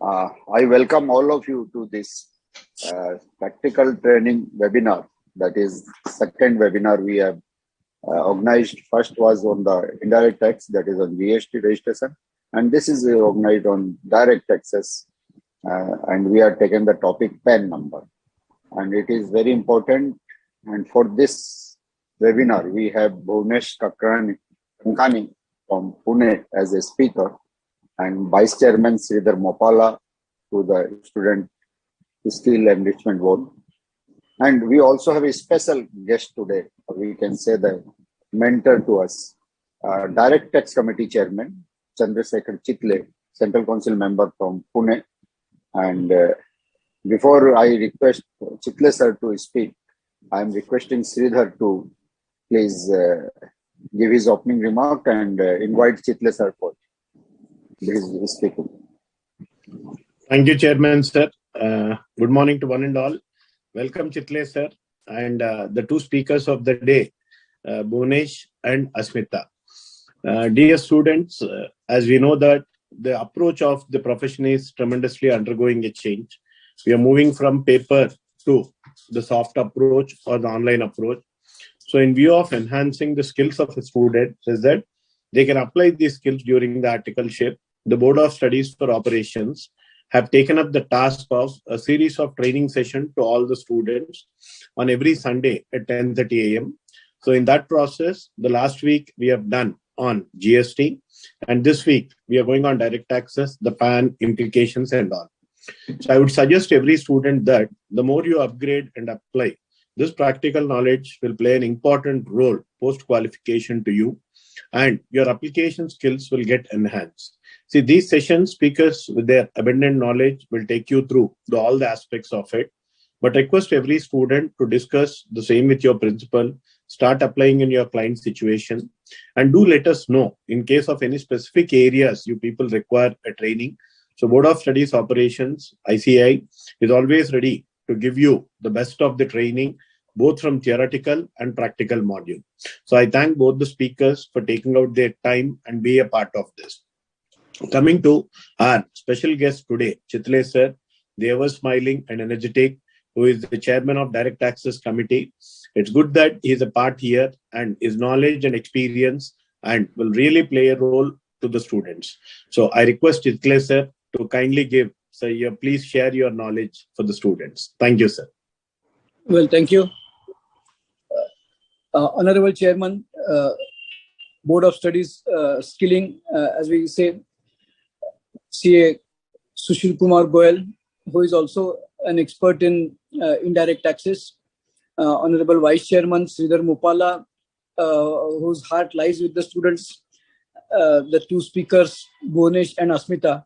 I welcome all of you to this practical training webinar. That is second webinar we have organized. First was on the indirect tax, that is on GST registration, and this is organized on direct taxes, and we are taking the topic PAN number, and it is very important. And for this webinar, we have Bhunesh Kankani from Pune as a speaker, and Vice Chairman Sridhar Mopala to the Student Skill Enrichment Board. And we also have a special guest today, we can say the mentor to us, Direct Tax Committee Chairman Chandrasekhar Chitle, Central Council member from Pune. And before I request Chitle sir to speak, I am requesting Sridhar to please give his opening remark and invite Chitle sir for his speaking. Thank you, Chairman, sir. Good morning to one and all. Welcome, Chitle, sir, and the two speakers of the day, Bhunesh and Asmita. Dear students, as we know that the approach of the profession is tremendously undergoing a change. We are moving from paper to the soft approach or the online approach. So in view of enhancing the skills of the student, is that they can apply these skills during the articleship, the Board of Studies for Operations have taken up the task of a series of training sessions to all the students on every Sunday at 10:30 a.m. So in that process, the last week we have done on GST, and this week we are going on direct taxes, the PAN implications and all. So I would suggest every student that the more you upgrade and apply, this practical knowledge will play an important role post-qualification to you, and your application skills will get enhanced. See, these session speakers with their abundant knowledge will take you through all the aspects of it. But request every student to discuss the same with your principal, start applying in your client situation, and do let us know in case of any specific areas you people require a training. So Board of Studies Operations, ICI, is always ready to give you the best of the training, both from theoretical and practical module. So I thank both the speakers for taking out their time and be a part of this. Coming to our special guest today, Chitle sir, the ever smiling and energetic, who is the chairman of Direct Taxes Committee. It's good that he is a part here, and his knowledge and experience and will really play a role to the students. So I request Chitle sir to kindly give, sir, please share your knowledge for the students. Thank you, sir. Well, thank you. Honorable Chairman, Board of Studies Skilling, as we say, CA Sushil Kumar Goyal, who is also an expert in indirect taxes. Honorable Vice Chairman Sridhar Mopala, whose heart lies with the students. The two speakers, Bhunesh and Asmita,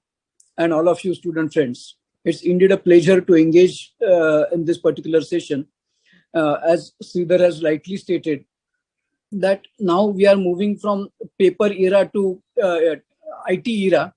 and all of you student friends. It's indeed a pleasure to engage in this particular session. As Sridhar has rightly stated, that now we are moving from paper era to IT era,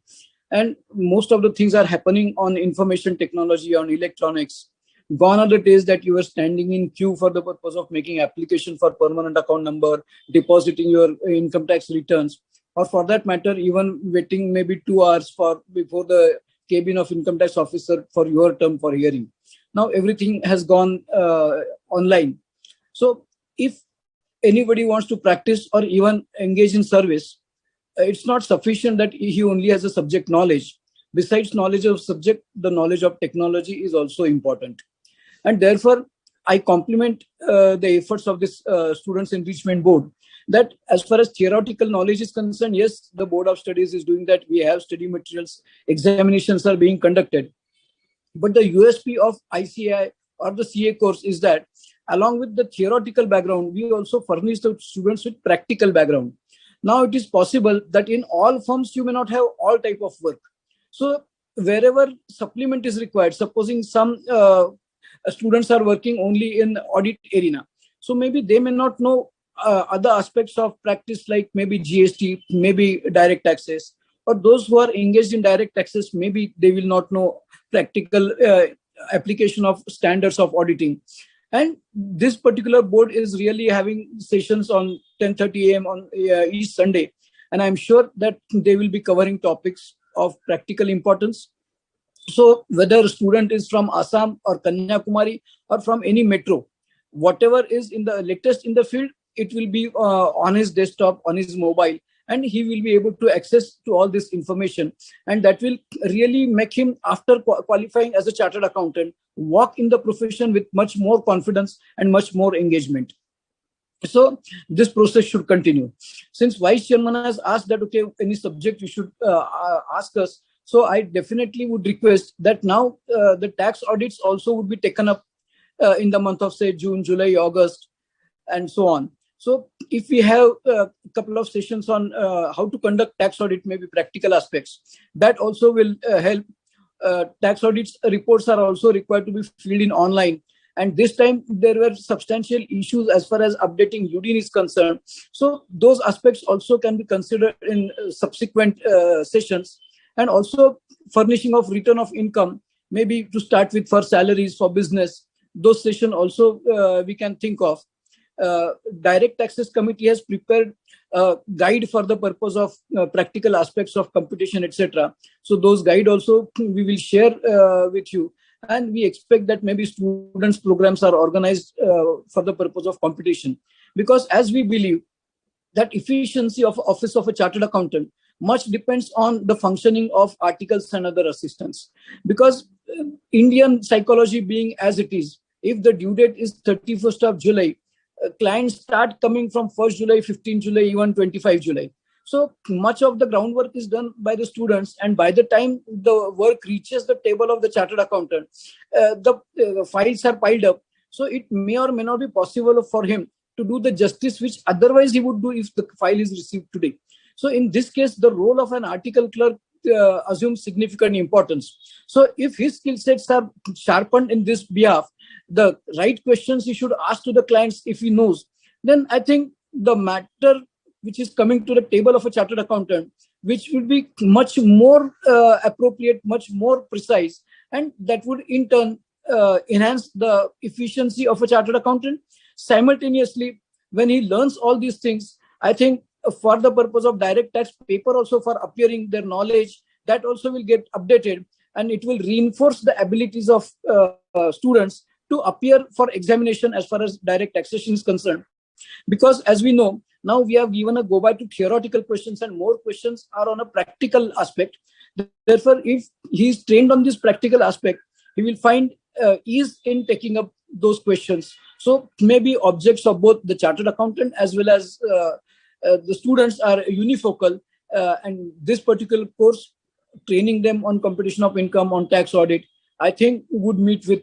and most of the things are happening on information technology, on electronics. Gone are the days that you were standing in queue for the purpose of making application for permanent account number, depositing your income tax returns, or for that matter, even waiting maybe 2 hours before the cabin of income tax officer for your term for hearing. Now everything has gone online. So if anybody wants to practice or even engage in service, it's not sufficient that he only has a subject knowledge. Besides knowledge of subject, the knowledge of technology is also important. And therefore, I compliment the efforts of this Students Enrichment Board, that as far as theoretical knowledge is concerned, yes, the Board of Studies is doing that. We have study materials, examinations are being conducted. But the USP of ICI or the CA course is that along with the theoretical background, we also furnish the students with practical background. Now it is possible that in all firms, you may not have all type of work. So wherever supplement is required, supposing some students are working only in audit arena, so maybe they may not know other aspects of practice, like maybe GST, maybe direct taxes, or those who are engaged in direct taxes, maybe they will not know practical application of standards of auditing. And this particular board is really having sessions on 10:30 a.m. on each Sunday. And I'm sure that they will be covering topics of practical importance. So whether a student is from Assam or Kanyakumari or from any metro, whatever is in the latest in the field, it will be on his desktop, on his mobile, and he will be able to access to all this information. And that will really make him, after qualifying as a chartered accountant, walk in the profession with much more confidence and much more engagement. So this process should continue. Since Vice Chairman has asked that, okay, any subject you should ask us, so I definitely would request that now the tax audits also would be taken up in the month of, say, June, July, August, and so on. So if we have a couple of sessions on how to conduct tax audit, maybe practical aspects, that also will help. Tax audits reports are also required to be filled in online. And this time there were substantial issues as far as updating UDIN is concerned. So those aspects also can be considered in subsequent sessions. And also furnishing of return of income, maybe to start with for salaries, for business. Those sessions also we can think of. Direct Taxes Committee has prepared a guide for the purpose of practical aspects of computation, etc. So those guide also we will share with you. And we expect that maybe students' programs are organized for the purpose of computation. Because as we believe that efficiency of office of a chartered accountant much depends on the functioning of articles and other assistants. Because Indian psychology being as it is, if the due date is 31st of July, clients start coming from 1st July, 15th July, even 25 July. So much of the groundwork is done by the students, and by the time the work reaches the table of the chartered accountant, the files are piled up. So it may or may not be possible for him to do the justice which otherwise he would do if the file is received today. So in this case, the role of an article clerk assumes significant importance. So if his skill sets are sharpened in this behalf, the right questions he should ask to the clients if he knows, then I think the matter which is coming to the table of a chartered accountant, which will be much more appropriate, much more precise, and that would in turn enhance the efficiency of a chartered accountant. Simultaneously, when he learns all these things, I think for the purpose of direct tax paper also for appearing, their knowledge, that also will get updated, and it will reinforce the abilities of students to appear for examination as far as direct taxation is concerned. Because as we know, now we have given a go by to theoretical questions, and more questions are on a practical aspect. Therefore, if he is trained on this practical aspect, he will find ease in taking up those questions. So maybe objects of both the chartered accountant as well as the students are unifocal, and this particular course, training them on computation of income, on tax audit, I think would meet with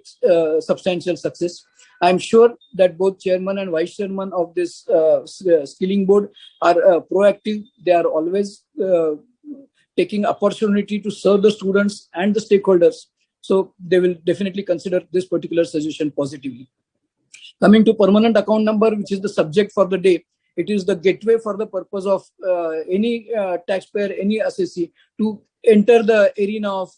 substantial success. I'm sure that both chairman and vice chairman of this skilling board are proactive. They are always taking opportunity to serve the students and the stakeholders. So they will definitely consider this particular suggestion positively. Coming to permanent account number, which is the subject for the day, it is the gateway for the purpose of any taxpayer, any assessee to enter the arena of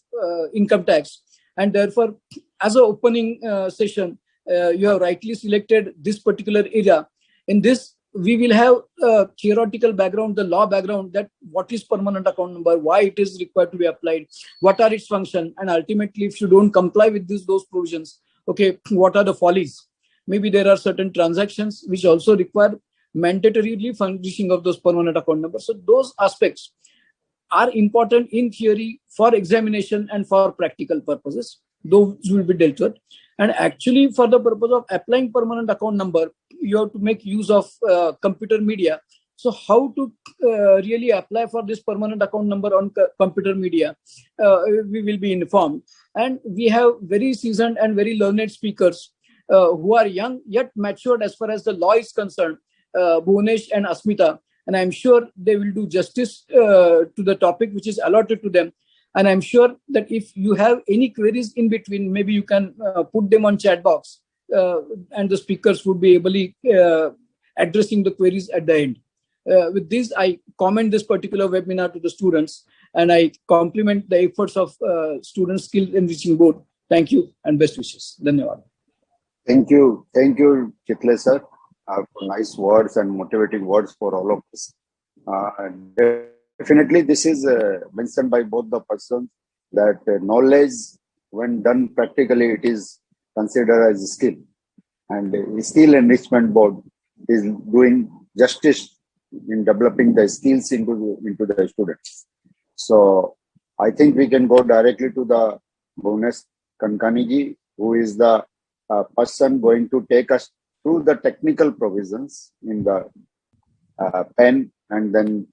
income tax. And therefore, as an opening session, you have rightly selected this particular area. In this, we will have a theoretical background, the law background, that what is permanent account number, why it is required to be applied, what are its functions, and ultimately, if you don't comply with those provisions, okay, what are the follies? Maybe there are certain transactions which also require mandatorily furnishing of those permanent account numbers. So those aspects are important in theory for examination and for practical purposes. Those will be dealt with. And actually, for the purpose of applying permanent account number, you have to make use of computer media. So how to really apply for this permanent account number on computer media, we will be informed. And we have very seasoned and very learned speakers who are young yet matured as far as the law is concerned, Bhunesh and Asmita. And I'm sure they will do justice to the topic which is allotted to them. And I'm sure that if you have any queries in between, maybe you can put them on chat box, and the speakers would be ably addressing the queries at the end. With this, I commend this particular webinar to the students, and I compliment the efforts of Student Skill Enriching Board. Thank you and best wishes. Dhanyawad. Thank you, Chitle sir, for nice words and motivating words for all of us. Definitely, this is mentioned by both the persons that knowledge when done practically, it is considered as a skill. And the skill enrichment board is doing justice in developing the skills into the students. So I think we can go directly to the Bhunesh Kankaniji, who is the person going to take us through the technical provisions in the PAN, and then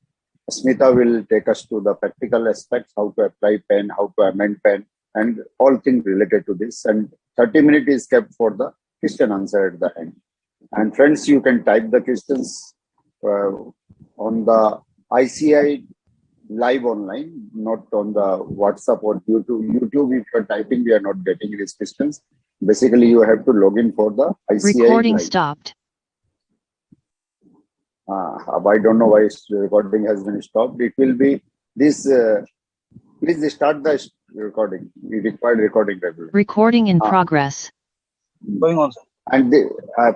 Smita will take us to the practical aspects, how to apply PAN, how to amend PAN, and all things related to this. And 30 minutes is kept for the question answer at the end. And friends, you can type the questions on the ICI live online, not on the WhatsApp or YouTube. YouTube, if you're typing, we are not getting these questions. Basically, you have to log in for the ICI Recording live. stopped. I don't know why recording has been stopped. It will be this. Please start the recording. We require recording regularly. Recording in progress. Going on, sir. And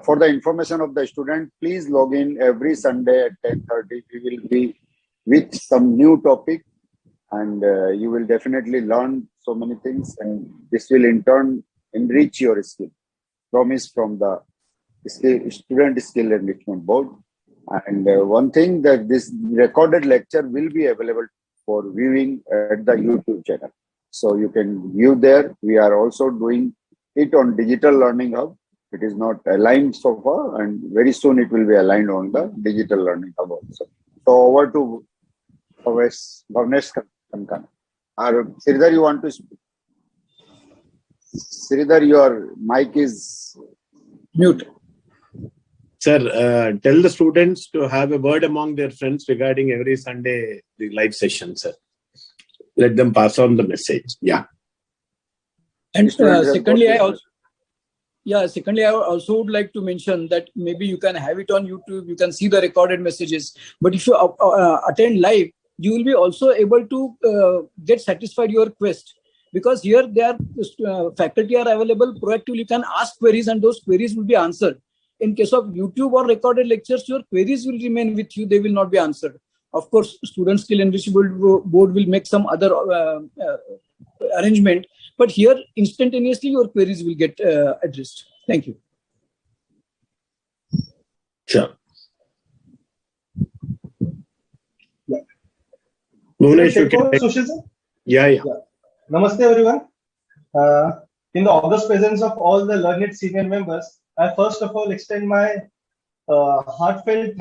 for the information of the student, please log in every Sunday at 10:30. We will be with some new topic, and you will definitely learn so many things, and this will in turn enrich your skill. Promise from the Student Skill Enrichment Board. And one thing, that this recorded lecture will be available for viewing at the YouTube channel. So you can view there. We are also doing it on Digital Learning Hub. It is not aligned so far, and very soon it will be aligned on the Digital Learning Hub also. So over to Bhavnesh Kankan. Sridhar, you want to speak? Sridhar, your mic is Mute. Sir, tell the students to have a word among their friends regarding every Sunday the live session, sir. Let them pass on the message. Yeah. And secondly, I also would like to mention that maybe you can have it on YouTube. You can see the recorded messages. But if you attend live, you will be also able to get satisfied your quest, because here faculty are available proactively. You can ask queries, and those queries will be answered. In case of YouTube or recorded lectures, your queries will remain with you. They will not be answered. Of course, Student Skill Enrichment Board will make some other arrangement, but here instantaneously your queries will get addressed. Thank you. Sure. Yeah. Bhunesh, you can Sushil sir? Yeah. Namaste everyone. In the august presence of all the learned senior members, I first of all extend my heartfelt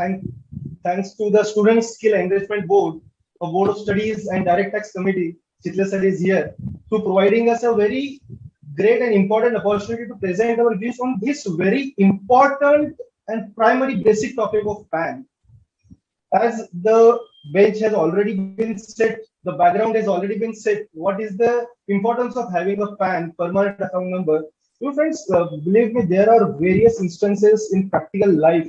thanks to the Student Skill Enrichment Board, a Board of Studies and Direct Tax Committee, Chitle sir is here, to providing us a very great and important opportunity to present our views on this very important and primary basic topic of PAN. As the bench has already been set, the background has already been set, what is the importance of having a PAN, permanent account number? So friends, believe me, there are various instances in practical life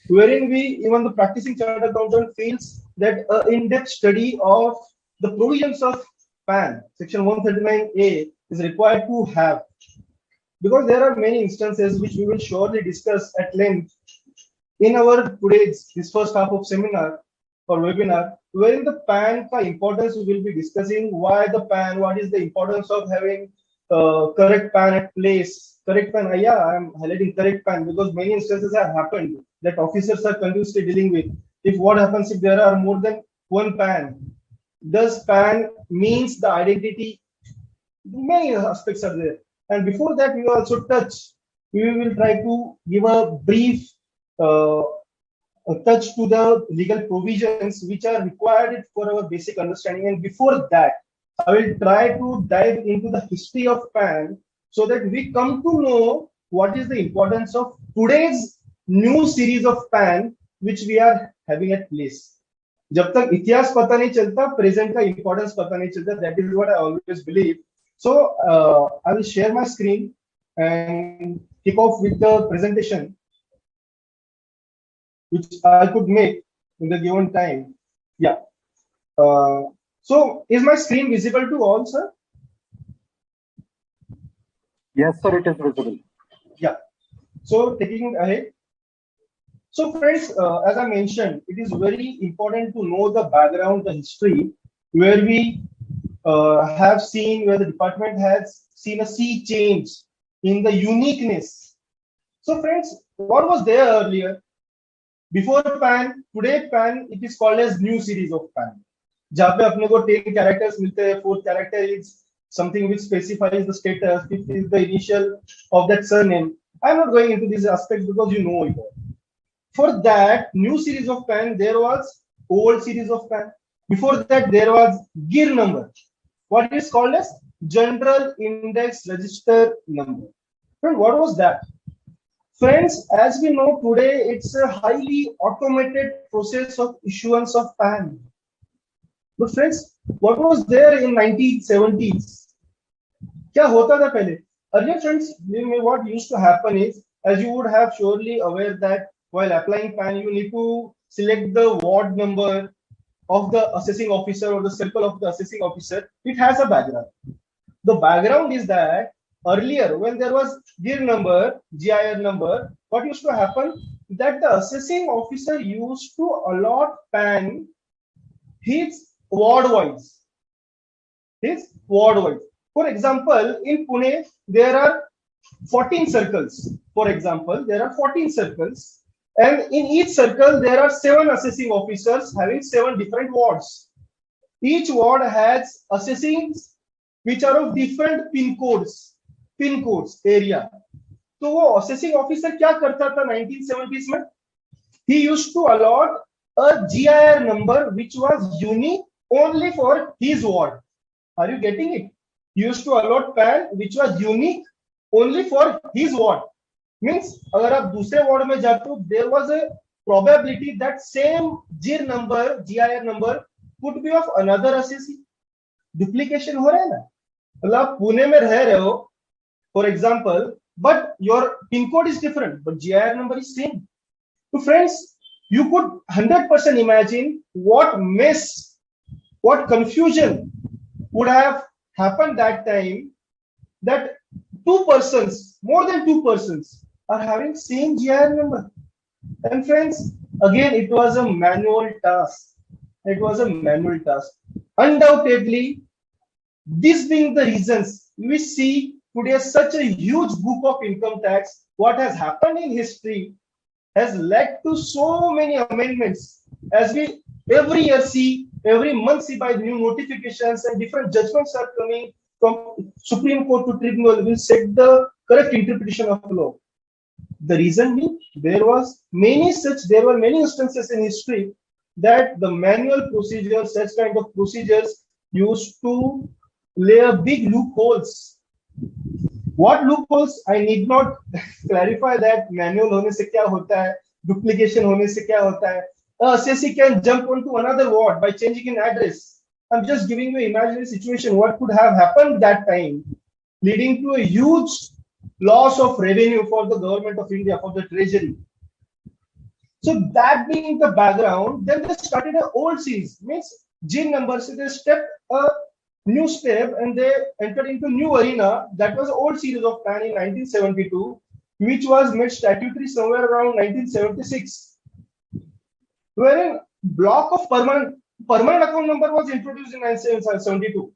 wherein even the practicing chartered accountant feels that an in-depth study of the provisions of PAN, section 139A, is required to have. Because there are many instances which we will surely discuss at length in our this first half of seminar or webinar, wherein the PAN importance we will be discussing why the PAN, what is the importance of having correct PAN at place. Correct PAN, I am highlighting correct PAN because many instances have happened that officers are continuously dealing with. If what happens if there are more than one PAN? Does PAN means the identity? Many aspects are there. And before that, we will also we will try to give a brief touch to the legal provisions which are required for our basic understanding. And before that, I will try to dive into the history of PAN so that we come to know what is the importance of today's new series of PAN which we are having at place. जब तक इतिहास पता नहीं चलता, present का importance पता नहीं चलता. That is what I always believe. So I will share my screen and kick off with the presentation which I could make in the given time. Yeah. So is my screen visible to all, sir? Yes, sir, it is visible. Yeah. So taking it ahead. So friends, as I mentioned, it is very important to know the background, the history, where we have seen, where the department has seen a sea change in the uniqueness. So friends, what was there earlier? Before PAN, today PAN, it is called as new series of PAN. जहाँ पे अपने को 10 characters मिलते हैं, 4th character is something which specifies the status, 5th is the initial of that surname. I'm not going into these aspects because you know it all. For that new series of PAN, there was old series of PAN. Before that, there was GIR number. What is called as General Index Register Number. Friend, what was that? Friends, as we know today, it's a highly automated process of issuance of PAN. But friends, what was there in 1970s? क्या होता था पहले? Earlier, friends, what used to happen is, as you would have surely aware that while applying PAN, you need to select the ward number of the assessing officer or the circle of the assessing officer. It has a background. The background is that earlier, when there was GIR number, GIR number, what used to happen? That the assessing officer used to allot PAN his ward-wise. His ward-wise. For example, in Pune, there are 14 circles. For example, there are 14 circles. And in each circle, there are 7 assessing officers having 7 different wards. Each ward has assessings which are of different pin codes area. So वो assessing officer क्या करता था 1970s में? He used to allot a GIR number which was unique only for his ward. Are you getting it? He used to allot PAN which was unique only for his ward. Means अगर आप दूसरे ward में जाते हो, there was a probability that same GIR number could be of another assessee. Duplication हो रहा है ना? मतलब आप पुणे में रह रहे हो, for example, but your pin code is different, but GIR number is same. So friends, you could 100% imagine what mess, what confusion would have happened that time, that two persons, more than two persons, are having same GIR number. And friends, again, it was a manual task. It was a manual task. Undoubtedly, this being the reasons we see today such a huge book of income tax, what has happened in history has led to so many amendments. As we every year see, every month see by new notifications and different judgments are coming from Supreme Court to Tribunal will set the correct interpretation of law. The reason being, there were many instances in history that the manual procedures, such kind of procedures used to lay a big loopholes. What loopholes? I need not clarify that manual होने से क्या होता है, duplication होने से क्या होता है. Assessee can jump onto another ward by changing an address. I'm just giving you an imaginary situation. What could have happened that time, leading to a huge loss of revenue for the government of India, for the treasury. So that being the background, then they started an old series, means GIN numbers. So they stepped a new step and they entered into new arena. That was an old series of PAN in 1972, which was made statutory somewhere around 1976. Wherein block of permanent account number was introduced in 1972.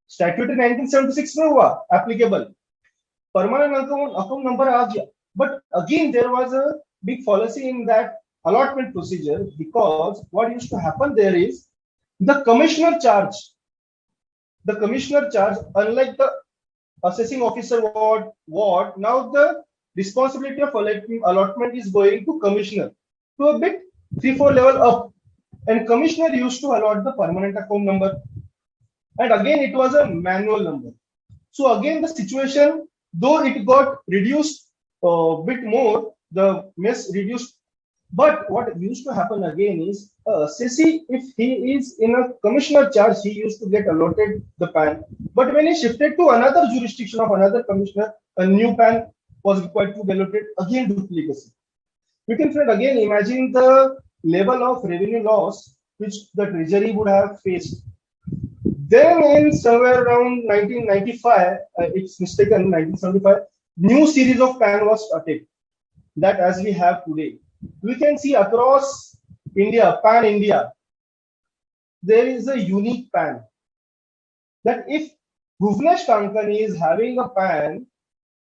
Statutory 1976 में हुआ applicable. Permanent account number आ गया. But again, there was a big fallacy in that allotment procedure, because what used to happen there is the commissioner charge, unlike the assessing officer ward, now the responsibility of allotment is going to commissioner, to a bit 3-4 level up, and commissioner used to allot the permanent account number, and again it was a manual number. So again the situation, though it got reduced a bit more, the mess reduced, but what used to happen again is assessee, if he is in a commissioner charge, he used to get allotted the PAN, but when he shifted to another jurisdiction of another commissioner, a new PAN was required to be allotted, again duplicacy. You can again imagine the level of revenue loss which the treasury would have faced. Then in somewhere around 1995, it's mistaken, 1975, new series of PAN was started, that as we have today. We can see across India, PAN India, there is a unique PAN. that if Bhuvnesh Kankani is having a PAN,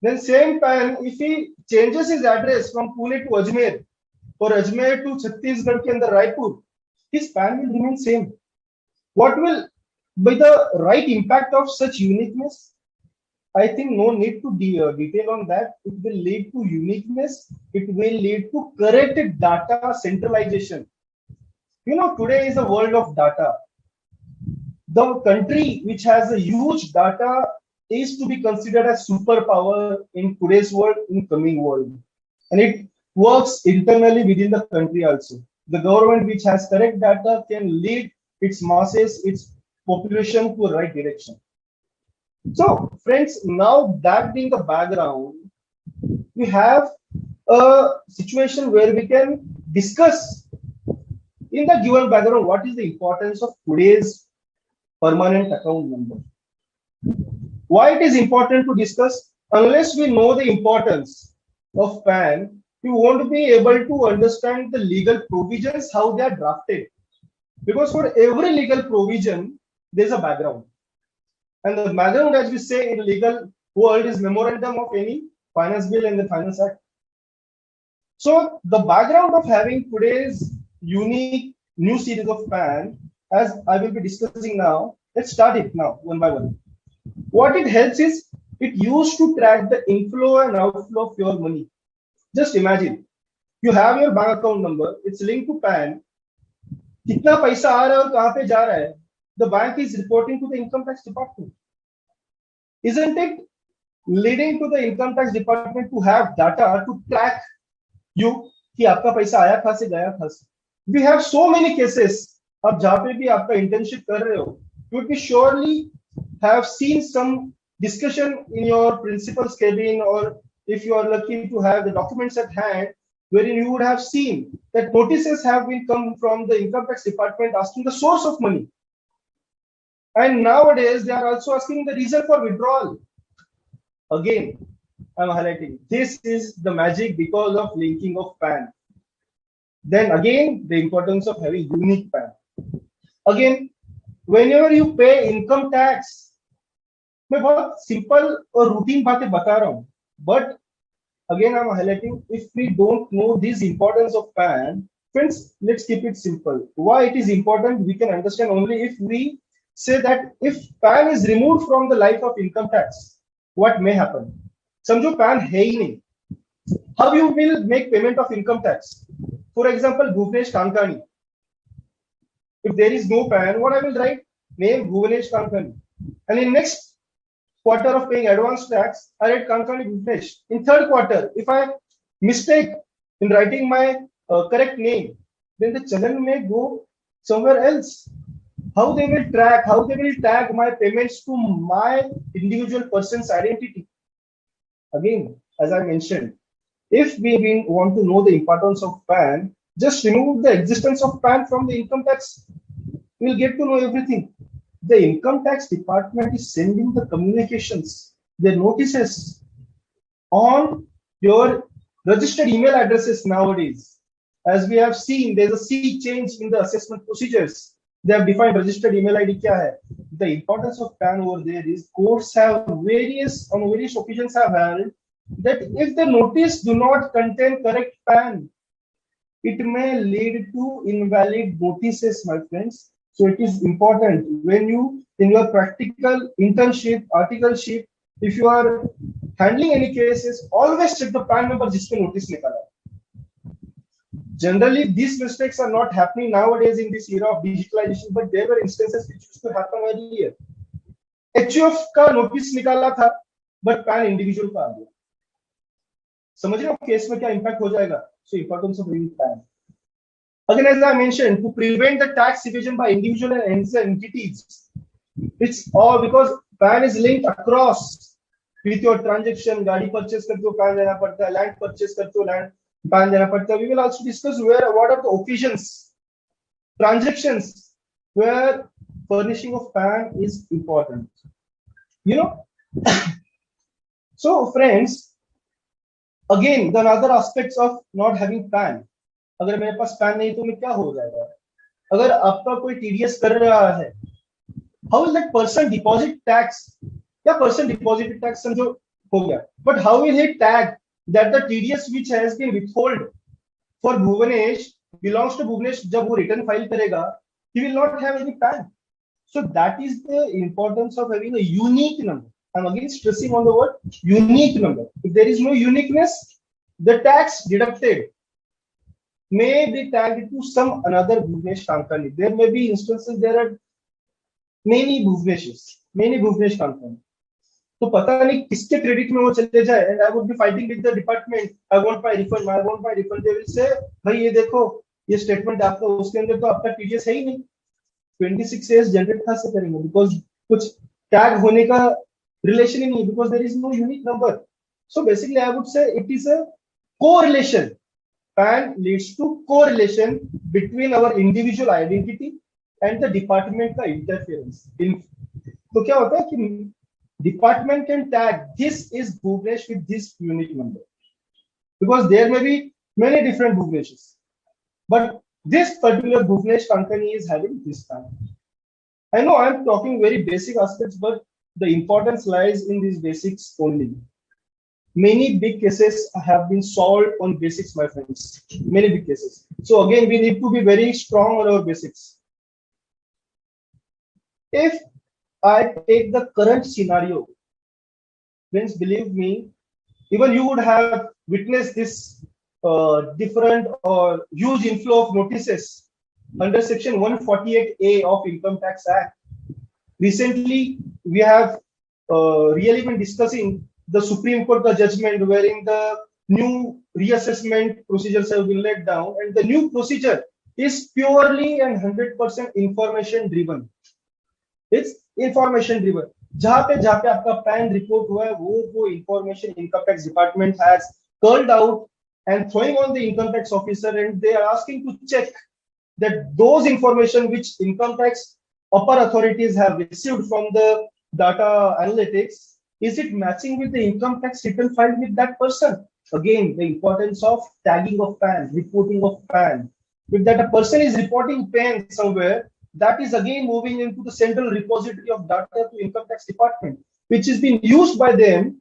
then same PAN, if he changes his address from Pune to Ajmer or Ajmer to Chhattisgarh ke andar Raipur, his PAN will remain same. What will be the right impact of such uniqueness? I think no need to detail on that. It will lead to uniqueness. It will lead to correct data centralization. You know, today is a world of data. The country which has a huge data is to be considered as superpower in today's world, in coming world. And it works internally within the country also. The government which has correct data can lead its masses, its population to the right direction. So, friends, now that being the background, we have a situation where we can discuss in the given background what is the importance of today's permanent account number. Why it is important to discuss? Unless we know the importance of PAN, we won't be able to understand the legal provisions, how they are drafted. Because for every legal provision, there's a background. And the background, as we say in legal world, is memorandum of any finance bill and the finance act. So the background of having today's unique new series of PAN, as I will be discussing now, let's start it now one by one. What it helps is it used to track the inflow and outflow of your money. Just imagine, you have your bank account number, it's linked to PAN. कितना पैसा आ रहा है और कहाँ पे जा रहा है? The bank is reporting to the income tax department. Isn't it leading to the income tax department to have data to track you कि आपका पैसा आया कहाँ से गया कहाँ से? We have so many cases. आप जहाँ पे भी आपका internship कर रहे हो, you would be surely have seen some discussion in your principal's cabin, or if you are lucky to have the documents at hand, wherein you would have seen that notices have been come from the income tax department asking the source of money. And nowadays, they are also asking the reason for withdrawal. Again, I'm highlighting, this is the magic because of linking of PAN. Then again, the importance of having unique PAN. Again, whenever you pay income tax, मैं बहुत simple और routine बातें बता रहा हूँ, but again I'm highlighting, if we don't know this importance of PAN, friends, let's keep it simple. Why it is important, we can understand only if we say that if PAN is removed from the life of income tax, what may happen? समझो PAN है ही नहीं, how you will make payment of income tax? For example, Bhuvnesh Kankani. If there is no PAN, what I will write? Name Bhuvnesh Kankani. And in next quarter of paying advance tax, I write Kankani Bhuvnesh. In third quarter, if I mistake in writing my correct name, then the channel may go somewhere else. How they will track, how they will tag my payments to my individual person's identity? Again, as I mentioned, if we want to know the importance of PAN, just remove the existence of PAN from the income tax. We'll get to know everything. The income tax department is sending the communications, the notices on your registered email addresses nowadays. As we have seen, there's a sea change in the assessment procedures. They have defined registered email ID kya hai. The importance of PAN over there is courts have on various occasions have held that if the notice do not contain correct PAN, it may lead to invalid notices, my friends. So it is important when you, in your practical internship, articleship, if you are handling any cases, always check the PAN number जिसपे notice निकाला. Generally, these mistakes are not happening nowadays in this era of digitalization, but there were instances which used to happen earlier. HUF का notice निकाला था, but PAN individual का आ गया. समझ रहे हो केस में क्या impact हो जाएगा? So importance of having PAN. Again, as I mentioned, to prevent the tax evasion by individual and entities, it's all because PAN is linked across with your transaction. गाड़ी purchase करते हो PAN देना पड़ता है, land purchase करते हो land PAN देना पड़ता है. We will also discuss what are the occasions, transactions where furnishing of PAN is important. You know, so friends, again, the other aspects of not having PAN. अगर मेरे पास PAN नहीं तो मैं क्या हो जाएगा? अगर आपका कोई TDS कर रहा है, How will that person deposit tax? Yeah, person deposited tax समझो हो गया. But how will he tag that the TDS which has been withheld for Bhuvanesh belongs to Bhuvanesh? जब वो return file करेगा, he will not have any PAN. So that is the importance of having a unique number. I'm again stressing on the word unique number. If there is no uniqueness, the tax deducted may be tagged to some another Bhuvanesh Kankani. There may be instances there are many Bhuvanesh Kankani. तो पता नहीं किसके credit में वो चले जाए, and I would be fighting with the department. I want my refund. They will say, भाई ये देखो ये स्टेटमेंट आपका उसके अंदर तो आपका TDS है ही नहीं. 26 years जनरेट कहाँ से करेंगे? Because कुछ टैग होने का रिलेशन ही नहीं, because there is no unique number. So basically I would say it is a correlation. PAN leads to correlation between our individual identity and the department का interference. तो क्या होता है कि department can tag this is Bhuvanesh with this unique number, because there may be many different Bhuvaneshs, but this particular Bhuvanesh Kankani is having this PAN. I know I am talking very basic aspects, but the importance lies in these basics only. Many big cases have been solved on basics, my friends. Many big cases. So again, we need to be very strong on our basics. If I take the current scenario, friends, believe me, even you would have witnessed this different or huge inflow of notices under Section 148A of Income Tax Act. Recently, we have really been discussing the Supreme Court judgment wherein the new reassessment procedures have been laid down, and the new procedure is purely and 100% information driven. It's information driven. जहाँ पे आपका PAN report हुआ है, वो information income tax department has curled out and throwing on the income tax officer, and they are asking to check that those information which income tax upper authorities have received from the data analytics, is it matching with the income tax return filed with that person? Again, the importance of tagging of PAN, reporting of PAN. If that a person is reporting PAN somewhere, that is again moving into the central repository of data to income tax department, which is being used by them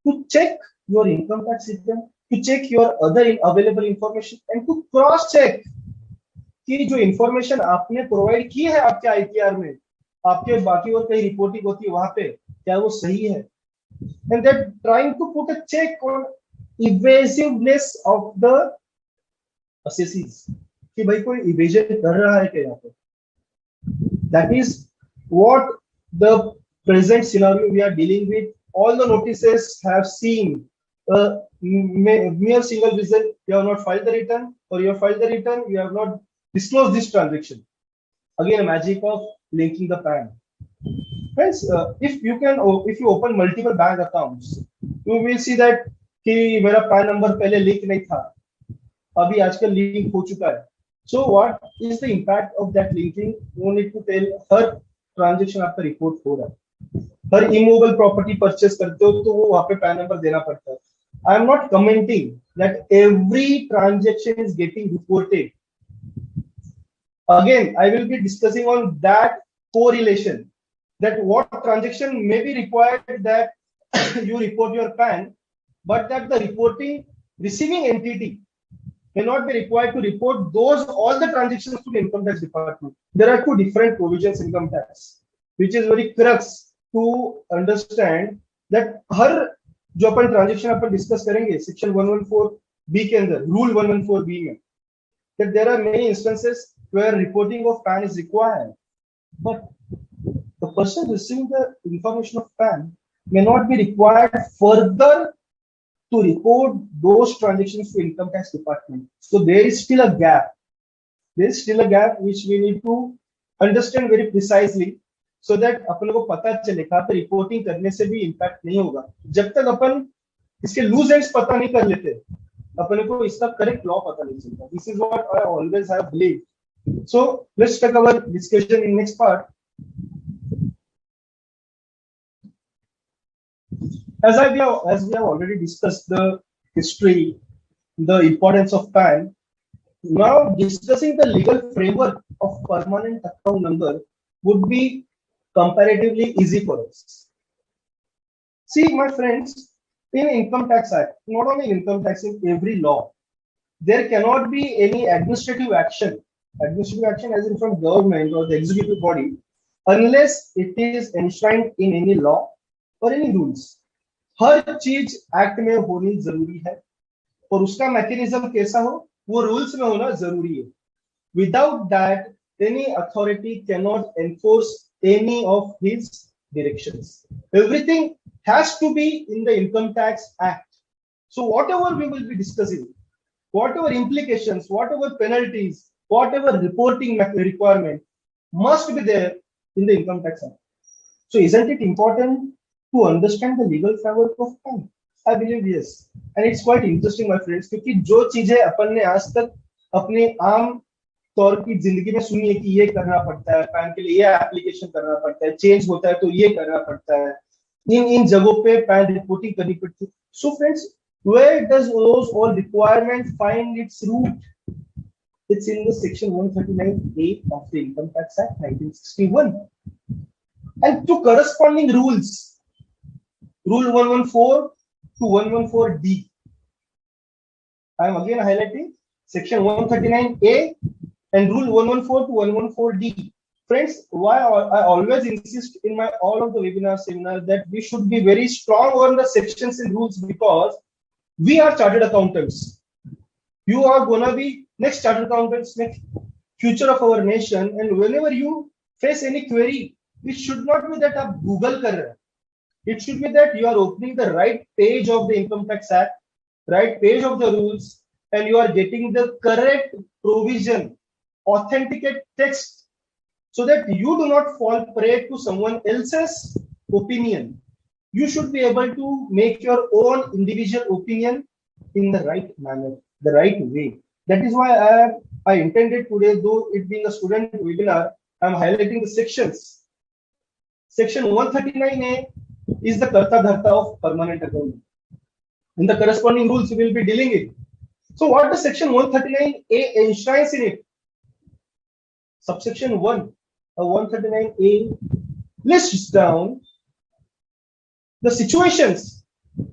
to check your income tax return, to check your other available information, and to cross check कि जो information आपने provide की है आपके ITR में, आपके बाकी और कई रिपोर्टिंग होती है वहां पे, क्या वो सही है? And they're trying to put a check on evasiveness of the assessees कि भाई कोई evasion कर रहा है क्या यहाँ पे? That is what the present scenario we are dealing with. All the notices have seen a mere single reason: you have not filed the return, or you have filed the return, you have not disclosed this transaction. Again, a magic of linking the PAN. Friends, if you open multiple bank accounts, you will see that कि मेरा PAN number पहले link नहीं था, अभी आजकल link हो चुका है. So what is the impact of that linking? You need to tell her transaction आपका report हो रहा है. हर immovable property purchase करते हो तो वो वहाँ पे PAN number देना पड़ता है. I am not commenting that every transaction is getting reported. Again, I will be discussing on that correlation, that what transaction may be required that you report your PAN, but that the receiving entity may not be required to report all the transactions to the income tax department. There are two different provisions in income tax, which is very crux to understand that हर जो अपन transaction अपन discuss करेंगे section 114B के अंदर, rule 114B में, that there are many instances where reporting of PAN is required, but the person receiving the information of PAN may not be required further to report those transactions to income tax department. So there is still a gap. There is still a gap which we need to understand very precisely, so that अपन को पता चले कहाँ पे reporting करने से भी impact नहीं होगा. जब तक अपन इसके लूज एंड्स पता नहीं कर लेते, अपन को इसका करेक्ट लॉ पता नहीं चलता. This is what I always have believed. So let's take our discussion in next part. As we have already discussed the history, the importance of PAN, now discussing the legal framework of permanent account number would be comparatively easy for us. See, my friends, in Income Tax Act, not only in income tax, in every law, there cannot be any administrative action as in from government or the executive body, unless it is enshrined in any law or any rules. हर चीज act में होनी जरूरी है और उसका mechanism कैसा हो वो रूल्स में होना जरूरी है. Without that, any authority cannot enforce any of his directions. Everything has to be in the Income Tax Act. So whatever we will be discussing, whatever implications, whatever penalties, whatever reporting requirement must be there in the Income Tax Act. So isn't it important to understand the legal framework of PAN? I believe yes. And it's quite interesting, my friends, क्योंकि जो चीजें अपन ने आज तक अपने आम तौर की जिंदगी में सुनी है कि ये करना पड़ता है, पैन के लिए ये एप्लीकेशन करना पड़ता है, चेंज होता है तो ये करना पड़ता है, इन जगहों पे पैन रिपोर्टिंग करनी पड़ती है. So friends, where does those all requirement find its root? It's in the section 139A of the Income Tax Act 1961. And to corresponding rules, rule 114 to 114D. I am again highlighting section 139A and rule 114 to 114D. Friends, why I always insist in my all of the webinar seminars that we should be very strong on the sections and rules, because we are chartered accountants. You are gonna be next chartered accountants, next future of our nation, and whenever you face any query, it should not be that आप Google कर रहे हैं. It should be that you are opening the right page of the Income Tax Act, right page of the rules, and you are getting the correct provision, authenticate text, so that you do not fall prey to someone else's opinion. You should be able to make your own individual opinion in the right manner, the right way. That is why I intended today, though it being a student webinar, I am highlighting the sections. Section 139A is the karta dharta of permanent account. In the corresponding rules, we will be dealing it. So what does section 139A enshrines in it? Subsection 1 of 139A lists down the situations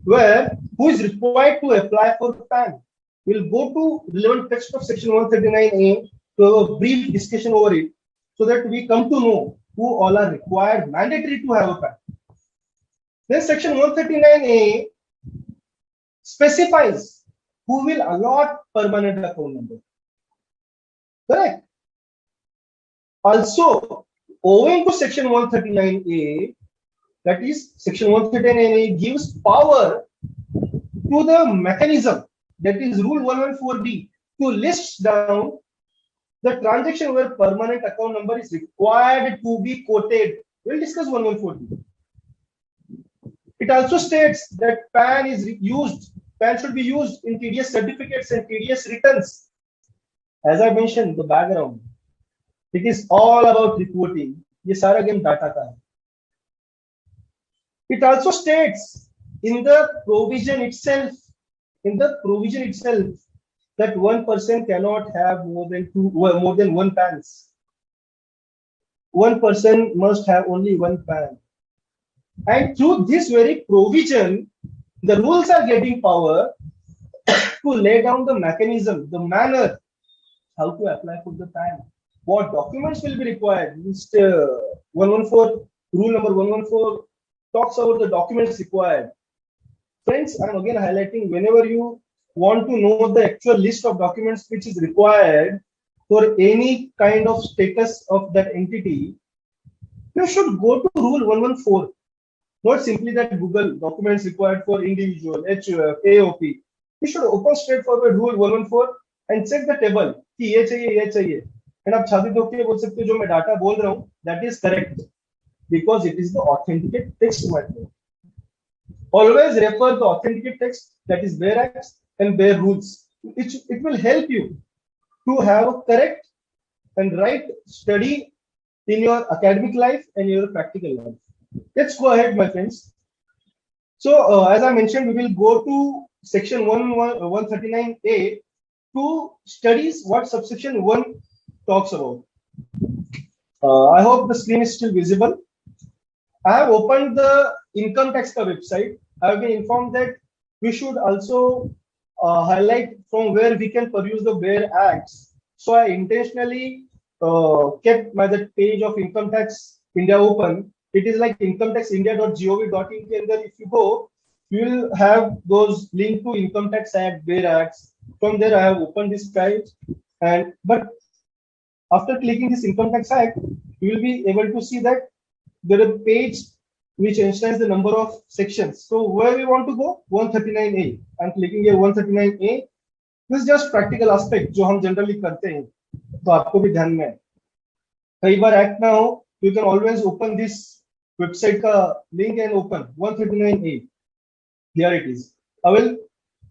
where who is required to apply for PAN. We'll go to relevant text of section 139A to have a brief discussion over it, so that we come to know who all are required, mandatory to have a PAN. Then section 139A specifies who will allot permanent account number. Correct? Also, owing to section 139A, that is section 139A gives power to the mechanism, that is rule 114D, to list down the transaction where permanent account number is required to be quoted. We'll discuss 114D. It also states that PAN should be used in TDS certificates and TDS returns. As I mentioned, the background, it is all about reporting. ये सारा game data का है. It also states in the provision itself, that one person cannot have more than one PANs. One person must have only one PAN. And through this very provision, the rules are getting power to lay down the mechanism, the manner, how to apply for the PAN. What documents will be required? List 114, rule number 114 talks about the documents required. Friends, I'm again highlighting, whenever you want to know the actual list of documents which is required for any kind of status of that entity, you should go to rule 114. Not simply that Google documents required for individual, HUF, AOP. You should open straightforward rule 114 and check the table कि ये चाहिए. And आप छाती ठोक के बोल सकते हो जो मैं डाटा बोल रहा हूँ, that is correct, because it is the authenticate text, my friend. Always refer the authenticate text, that is bare acts and bare rules. It will help you to have a correct and right study in your academic life and your practical life. Let's go ahead, my friends. So, as I mentioned, we will go to section 139A to studies what subsection 1 talks about. I hope the screen is still visible. I have opened the income tax website. I have been informed that we should also highlight from where we can peruse the bare acts. So I intentionally kept my the page of Income Tax India open. It is like incometaxindia.gov.in. If you go, you will have those link to Income Tax Act, bare acts. From there, I have opened this page, and but after clicking this Income Tax Act, you will be able to see that there is a page which enshrines the number of sections. So where we want to go? 139A. I'm clicking here 139A. This is just practical aspect जो हम generally करते हैं, तो आपको भी ध्यान में है. कई बार act ना हो, you can always open this website का link and open 139A. Here it is. I will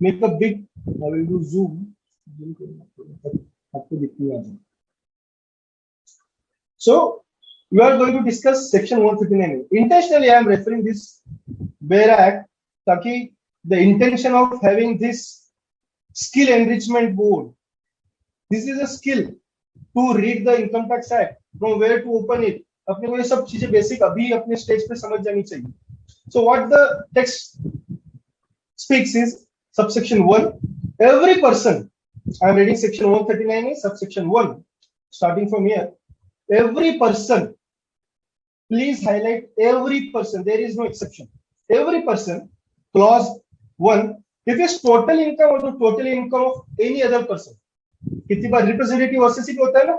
make a big. I will do zoom. आपको दिखने आ जाए. So we are going to discuss section 159. Intentionally, I am referring this bare act, ताकि the intention of having this skill enrichment board. This is a skill to read the Income Tax Act, from where to open it. अपने को ये सब चीजें basic अभी अपने stage पे समझ जानी चाहिए. So what the text speaks is subsection 1. Every person, I am reading section 139A, subsection 1, starting from here. Every person, please highlight every person. There is no exception. Every person, clause 1, if his total income or the total income of any other person, कितनी बार representative assessment होता है ना,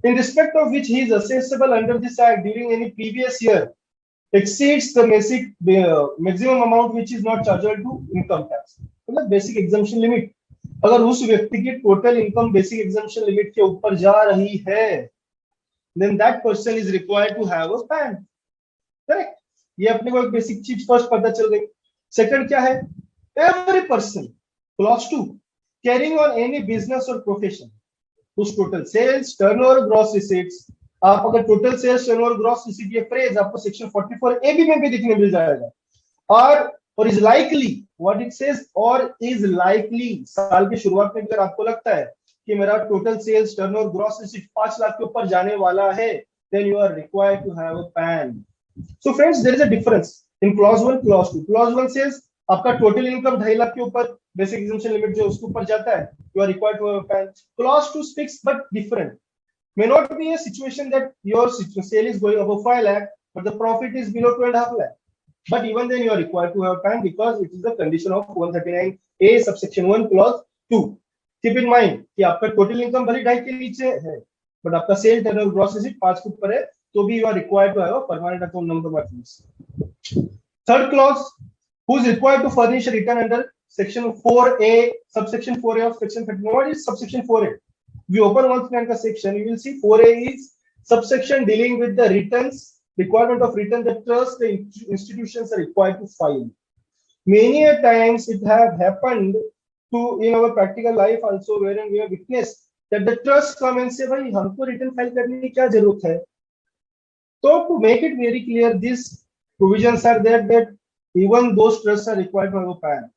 in respect of which he is assessable under this act during any previous year, exceeds the maximum amount which is not chargeable to income tax. मतलब basic exemption limit. अगर उस व्यक्ति की total income basic exemption limit के ऊपर जा रही है, then that person is required to have a PAN. Correct? ये अपने को एक बेसिक चीज फर्स्ट पता चल गई. सेकंड क्या है? Every person, clause 2, carrying on any business or profession whose total sales, turnover, gross receipts. आप अगर total sales, turnover, gross receipt ये phrase आपको section 44A में भी दिखने मिल जाएगा. और is likely, what it says, or is likely, साल की शुरुआत में अगर आपको लगता है कि मेरा total sales turnover gross receipt 5 lakh के ऊपर जाने वाला है, then you are required to have a PAN. So friends, there is a difference in clause 1, clause 2. Clause 1 says आपका टोटल इनकम 2.5 लाख के ऊपर बेसिक एग्जेम्पशन लिमिट जो उसके ऊपर जाता है, you are required to have a PAN. Clause 2 speaks but different. May not be a situation that your sale is going above 5 lakh, but the profit is below 2.5 lakh. But even then you are required to have PAN because it is the condition of 139A subsection 1 clause 2. Keep in mind कि आपका total income भले 2.5 के नीचे है, but आपका cell turnover gross receipt 5 के ऊपर है, तो भी you are required to have a permanent account number by fees. Third clause, who is required to furnish a return under section 4A, subsection 4A of section 13. What is subsection 4A? We open once again the section, you will see 4A is subsection dealing with the returns, requirement of return that trust the institutions are required to file. Many a times it have happened to in our practical life also, wherein we have witnessed that the trust come and say, भाई हमको return file करने की क्या जरूरत है? So to make it very clear, these provisions are there that even those trusts are required to have a PAN.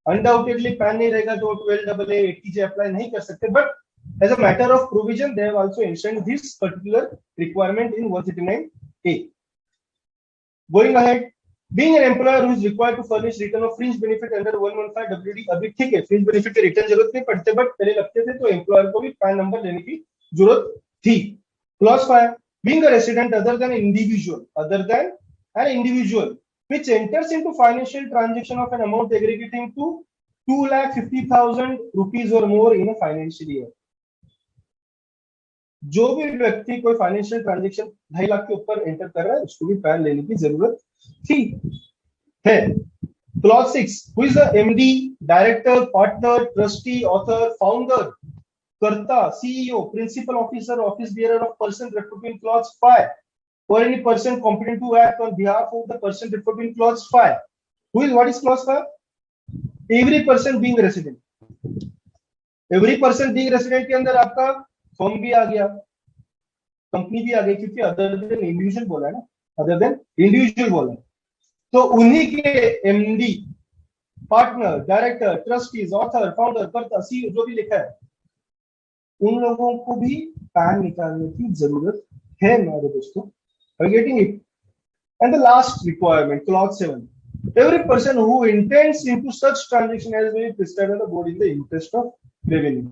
Undoubtedly PAN नहीं रहेगा तो 12AA 80J apply नहीं कर सकते, but as a matter of provision they have also enshrined this particular requirement in 139A. Going ahead, being an employer who is required to furnish return of fringe benefit under 115WD, अभी ठीक है fringe benefit के return जरूरत नहीं पड़ते, but पहले लगते थे, तो employer को भी PAN number लेने की जरूरत थी. Clause 5, being a resident other than an individual which enters into financial transaction of an amount aggregating to 2,50,000 rupees or more in a financial year. जो भी व्यक्ति कोई फाइनेंशियल ट्रांजैक्शन 2.5 लाख के ऊपर एंटर कर रहा है, उसको भी पैन लेने की जरूरत थी है. Clause 6, who is the MD, director, partner, trustee, author, founder, karta, CEO, principal officer, office bearer of person referred to in clause 5, or any person competent to act on behalf of the person referred to in clause 5. What is clause 5? Every person being resident. Every person being resident के अंदर आपका firm भी आ गया, company भी आ गई, क्योंकि other than individual बोला है ना, अदर देन इंडिविजुअल बोला है, तो उन्हीं के MD, partner, director, trustees, author, founder, karta, CEO जो भी लिखा है, उन लोगों को भी पैन निकालने की जरूरत है मेरे दोस्तों. Are you getting it? And the last requirement, clause 7. Every person who intends into such transaction as may be prescribed by the board in the interest of revenue,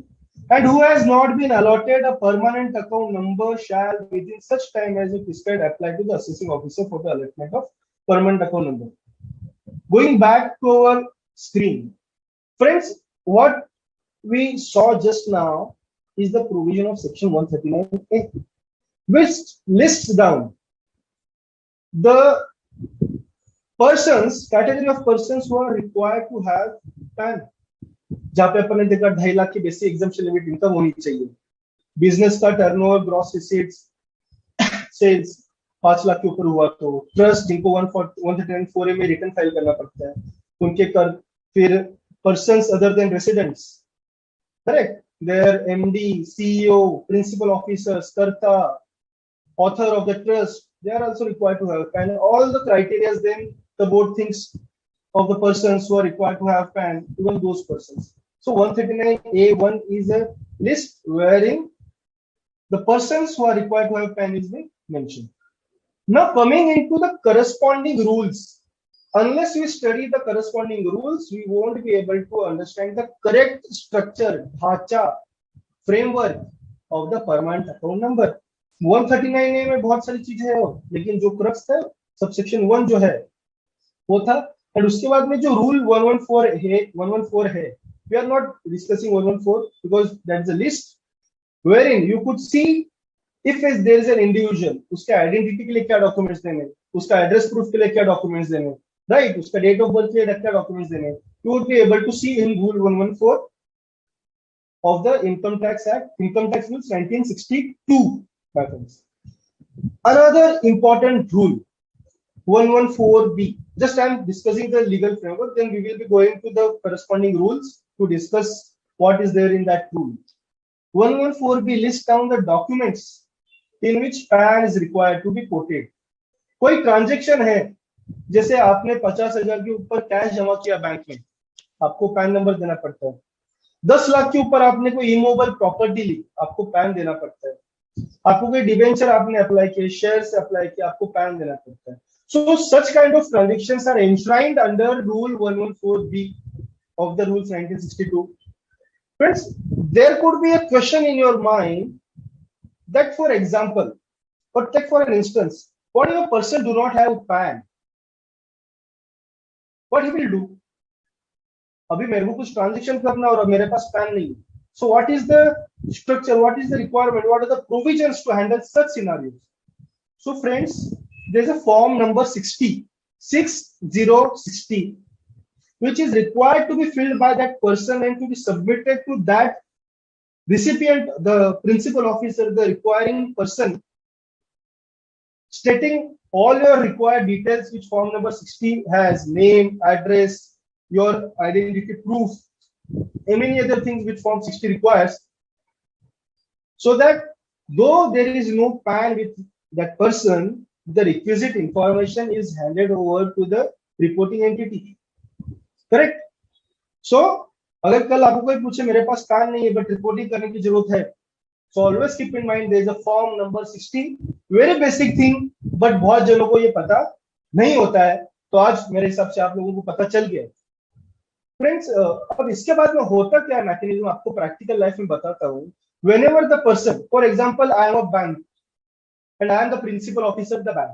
and who has not been allotted a permanent account number shall within such time as is prescribed apply to the assessing officer for the allotment of permanent account number. Going back to our screen, friends, what we saw just now is the provision of section 139A, which lists down the persons, category of persons who are required to have PAN. जहाँ पे अपन ने देखा 2.5 लाख की basic exemption limit income होनी चाहिए, business का turnover, gross receipts, sales 5 lakh के ऊपर हुआ तो ट्रस्ट जिनको 139(4)A में रिटर्न फाइल करना पड़ता है उनके कर, फिर persons other than residents, correct, their MD, CEO, principal officers, karta, author of the trust, they are also required to have PAN. All the criteria, then the board thinks of the persons who are required to have PAN, even those persons. So 139A1 is a list wherein the persons who are required to have PAN is being mentioned. Now coming into the corresponding rules, unless we study the corresponding rules, we won't be able to understand the correct structure, ढांचा, framework of the permanent account number. 139A में बहुत सारी चीजें हैं, लेकिन जो crux है subsection 1 जो है वो था, और उसके बाद में जो रूल 114 है, we are not discussing 114 because that's a list wherein you could see if there is an individual, उसके आइडेंटिटी के लिए क्या डॉक्यूमेंट्स देने, उसका एड्रेस प्रूफ के लिए क्या डॉक्यूमेंट्स देने, राइट, उसका डेट ऑफ बर्थ के लिए क्या डॉक्यूमेंट्स देने, you would be able to see in rule 114 of the Income Tax Act, Income Tax Rules 1962. Another important rule, 114B. Just I am discussing the legal framework, then we will be going to the corresponding rules to discuss what is there in that rule. 114B lists down the documents in which PAN is required to be quoted. कोई transaction है, जैसे आपने 50,000 के ऊपर cash जमा किया bank में, आपको पैन नंबर देना पड़ता है. 10 लाख के ऊपर आपने कोई इमूवेबल प्रॉपर्टी ली, आपको पैन देना पड़ता है. आपको कोई डिबेंचर आपने अप्लाई किया, शेयर से अप्लाई किया, आपको पैन देना पड़ता है. So such kind of transactions are enshrined under Rule 114B of the Rules 1962. Friends, there could be a question in your mind that, for example, or take for an instance, what if a person do not have PAN? What he will do? अभी मेरे को कुछ transaction करना और मेरे पास pan नहीं है. So what is the structure? What is the requirement? What are the provisions to handle such scenarios? So friends, there is a form number 60, which is required to be filled by that person and to be submitted to that recipient, the principal officer, the requiring person, stating all your required details, which form number 60 has: name, address, your identity proof, and many other things which form 60 requires, so that though there is no PAN with that person, the requisite information is handed over to the reporting entity. Correct? So, अगर कल आपको कोई पूछे मेरे पास PAN नहीं है but reporting करने की जरूरत है, so always keep in mind there is a form number 60, very basic thing, but बहुत जनों को ये पता नहीं होता है. तो आज मेरे हिसाब से आप लोगों को पता चल गया. फ्रेंड्स, अब इसके बाद में होता क्या मैकेनिज्म आपको प्रैक्टिकल लाइफ में बताता हूँ. Whenever the person, for example, I am a bank and I am the principal officer of the bank,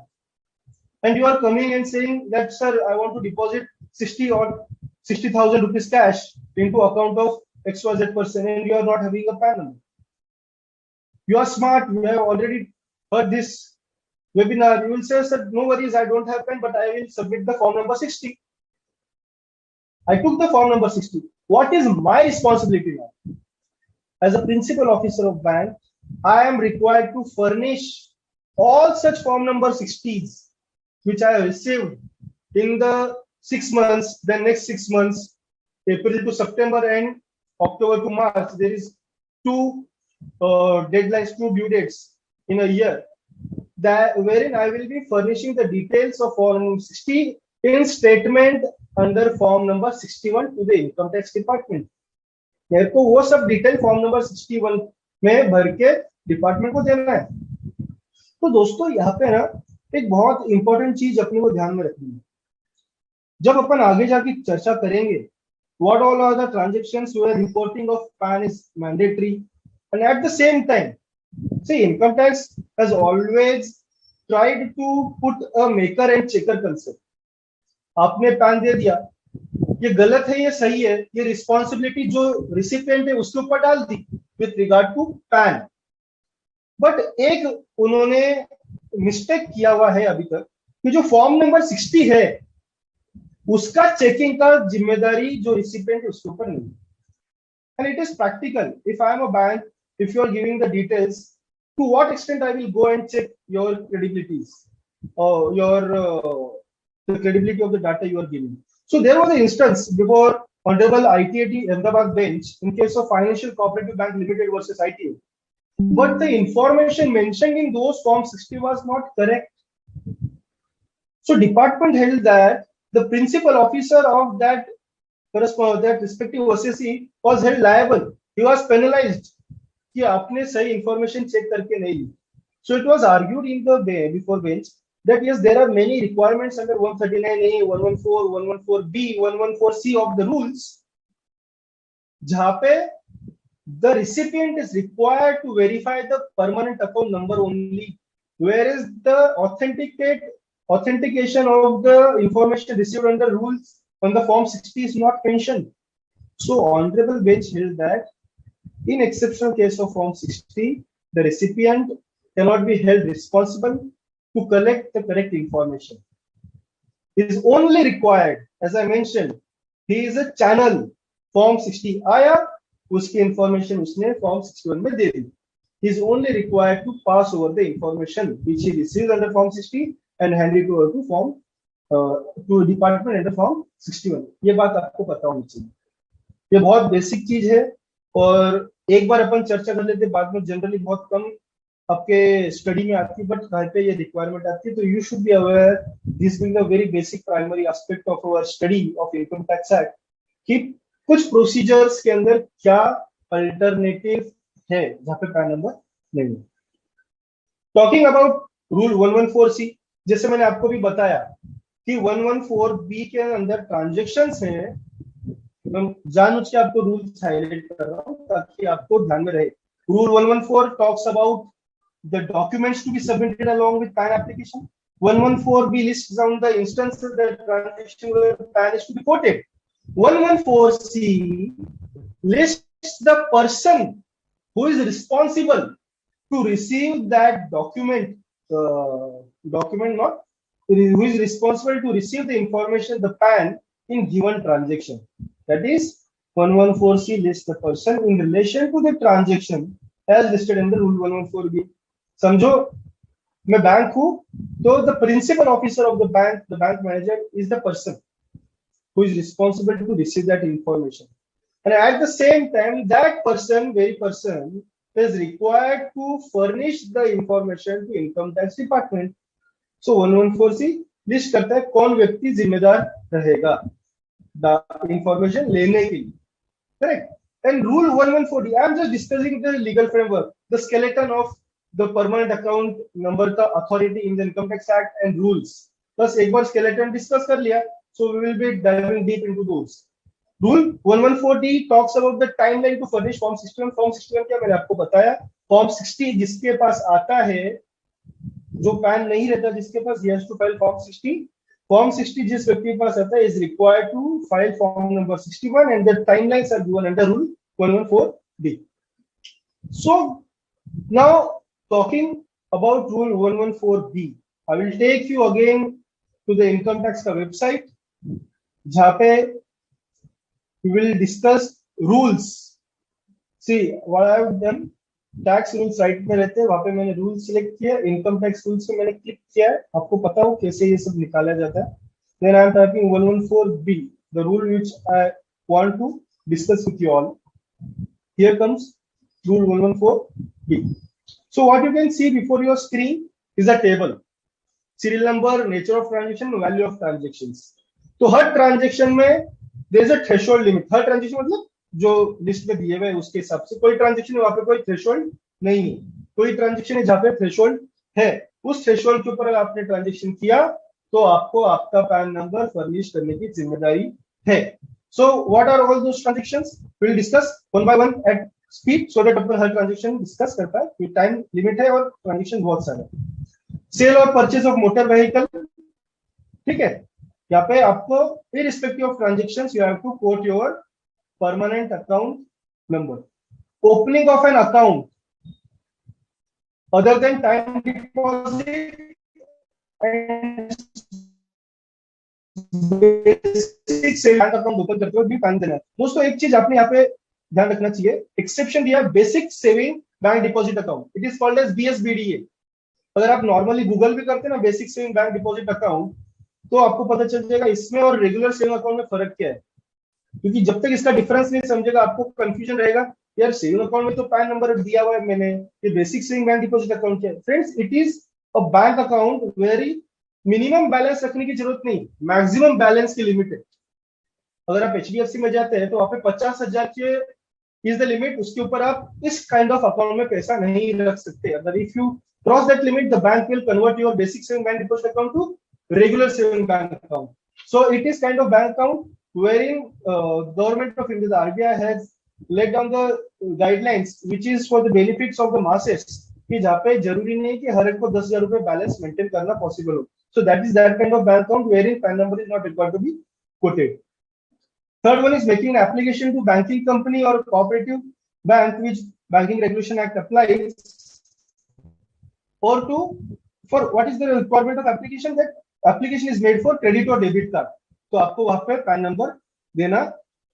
and you are coming and saying that, sir, I want to deposit 60,000 rupees cash into account of XYZ person, and you are not having a PAN number. You are smart, you have already heard this webinar. You will say, sir, no worries, I don't have PAN, but I will submit the form number 60. I took the form number 60. What is my responsibility now? As a principal officer of bank, I am required to furnish all such form number 60s which I have received in the 6 months, then next 6 months, April to September and October to March. There is two deadlines, two due dates in a year, that wherein I will be furnishing the details of form 60 in statement under form number 61 to the income tax department. मेरे को वो सब detail form number 61 में भर के department को देना है. तो दोस्तों यहाँ पे ना एक बहुत इंपॉर्टेंट चीज अपने को ध्यान में रखनी है जब अपन आगे जाके चर्चा करेंगे. What all are the transactions where reporting of PAN is mandatory, and at the same time, see, income tax has always tried to put a maker and checker concept. आपने पैन दे दिया, ये गलत है ये सही है, ये रिस्पॉन्सिबिलिटी जो रिसिपिएंट है उसके ऊपर डाल दी with regard to PAN. But एक उन्होंने मिस्टेक किया हुआ है अभी तक कि जो फॉर्म नंबर 60 है उसका चेकिंग का जिम्मेदारी जो रिसिपिएंट है उसके ऊपर नहीं. And it is practical. If I am a bank, if you are giving the details, to what extent I will go and check your credibilities और your the credibility of the data you are giving. So there was an instance before Honorable ITAT Ahmedabad bench in case of Financial Cooperative Bank Limited versus ITA. But the information mentioned in those Form 60 was not correct. So department held that the principal officer of that respective OCC was held liable. He was penalized कि आपने सही information check करके नहीं ली. So it was argued in the before bench that yes, there are many requirements under 139A, 114, 114B, 114C of the rules, जहाँ पे the recipient is required to verify the permanent account number only, whereas the authentication of the information received under rules on the Form 60 is not mentioned. So Honorable Bench held that in exceptional case of Form 60, the recipient cannot be held responsible to collect the correct information. It is only required, as I mentioned, he is a channel. Form 60 आया, उसकी information उसने Form 61 में दे दी. He is only required to pass over the information which he received under Form 60 and hand it over to Form to department under Form 61. ये बात आपको पता होनी चाहिए. ये बहुत बेसिक चीज है और एक बार अपन चर्चा कर लेते, बाद में जनरली बहुत कम आपके स्टडी में आती है, बट घर पे ये रिक्वायरमेंट आती है. तो you should be aware this being the very basic primary aspect of our study of income tax act कि कुछ प्रोसीजर्स के अंदर क्या अल्टरनेटिव है जहां पे पैन नंबर नहीं है. टॉकिंग अबाउट रूल 114C, जैसे मैंने आपको भी बताया कि 114B के अंदर ट्रांजेक्शंस हैं. मैं जानबूझ के आपको रूल्स हाईलाइट कर रहा हूं ताकि आपको ध्यान में रहे. Rule 114 talks about the documents to be submitted along with PAN application. 114B lists down the instances that transaction where PAN is to be quoted. 114C lists the person who is responsible to receive that document. Who is responsible to receive the information, the PAN, in given transaction. That is, 114C lists the person in relation to the transaction as listed in the Rule 114B. समझो मैं bank हूं तो the principal officer of the bank manager is the person who is responsible to receive that information, and at the same time that very person is required to furnish the information to income tax department. So 114C list करता है कौन व्यक्ति जिम्मेदार रहेगा information लेने के लिए. Correct. And Rule 114D, I am just discussing the legal framework, the skeleton of the permanent account number का authority in the Income Tax Act and rules. बस एक बार skeleton discuss कर लिया, so we will be diving deep into those. Rule 114D talks about the timeline to furnish Form 61. Form 61 क्या मैंने आपको बताया. Form 60 जिसके पास आता है, जो पैन नहीं रहता जिसके पास, he has to file Form 60. Form 60 जिस व्यक्ति के पास आता है is required to file Form number 61 and the timelines are given under Rule 114D. So now talking about Rule 114B, I will take you again to the income tax का website जहाँ पे we will discuss rules. See what I have done. Tax rules right में रहते हैं, वहां पे मैंने rule select किया, इनकम टैक्स रूल्स पे मैंने क्लिक किया है. आपको पता हो कैसे ये सब निकाला जाता है. Then I am typing 114B, the rule which I want to discuss with you all. Here comes rule 114B. So what you can see before your screen is a table. Serial number, nature of transaction, value of transactions. तो हर transaction में there is a threshold limit. हर transaction मतलब जो list में दिए हुए है उसके हिसाब से. कोई ट्रांजैक्शन है वहां पे कोई थ्रेशोल्ड नहीं है, कोई ट्रांजैक्शन है जहां पे थ्रेशोल्ड है. उस थ्रेशोल्ड के ऊपर अगर आपने ट्रांजेक्शन किया तो आपको आपका पैन नंबर फर्निश करने की जिम्मेदारी है। So what are all those transactions, will discuss one by one at speed so that अपन हर ट्रांजेक्शन डिस्कस कर पाए। टाइम लिमिट है और ट्रांजेक्शन बहुत सारे। सेल और परचेज ऑफ मोटर व्हीकल, ठीक है, यहाँ पे आपको irrespective of transactions you have to quote your permanent account number. Opening of an account other than time deposit and basic savings bank account open करते हुए भी पैन देना है। दोस्तों एक चीज आपने यहाँ पे ध्यान रखना चाहिए, एक्सेप्शन दिया basic saving bank deposit account, it is called as BSBDA। अगर आप नॉर्मली गूगल भी करते हैं ना basic saving bank deposit account, तो आपको पता चल जाएगा इसमें और रेगुलर सेविंग अकाउंट में फर्क क्या है, क्योंकि जब तक इसका डिफरेंस नहीं समझेगा आपको कंफ्यूजन रहेगा, यार सेविंग अकाउंट में तो पैन नंबर दिया हुआ है मैंने, ये basic saving bank deposit account क्या है। Friends, it is a bank account very minimum balance रखने की जरूरत नहीं, मैक्सिमम बैलेंस की लिमिट है। अगर आप HDFC में जाते हैं तो वहां पे 50,000 के इज द लिमिट, उसके ऊपर आप इस काइंड ऑफ अकाउंट में पैसा नहीं रख सकते। अगर if you cross that limit the bank will convert your basic saving bank deposit account to regular saving bank account. So it is kind of bank account wherein government of India, the RBI, has laid down the guidelines which is for the benefits of the masses, कि जहाँ पे जरूरी नहीं कि हर एक को 10,000 रुपए balance maintain करना पॉसिबल हो। So that is that kind of bank account wherein PAN number is not required to be quoted. Third one is making an application to banking company or cooperative bank which Banking Regulation Act applies, or to for what is the requirement of application, that application is made for credit or debit card, तो आपको वहां पे pan number देना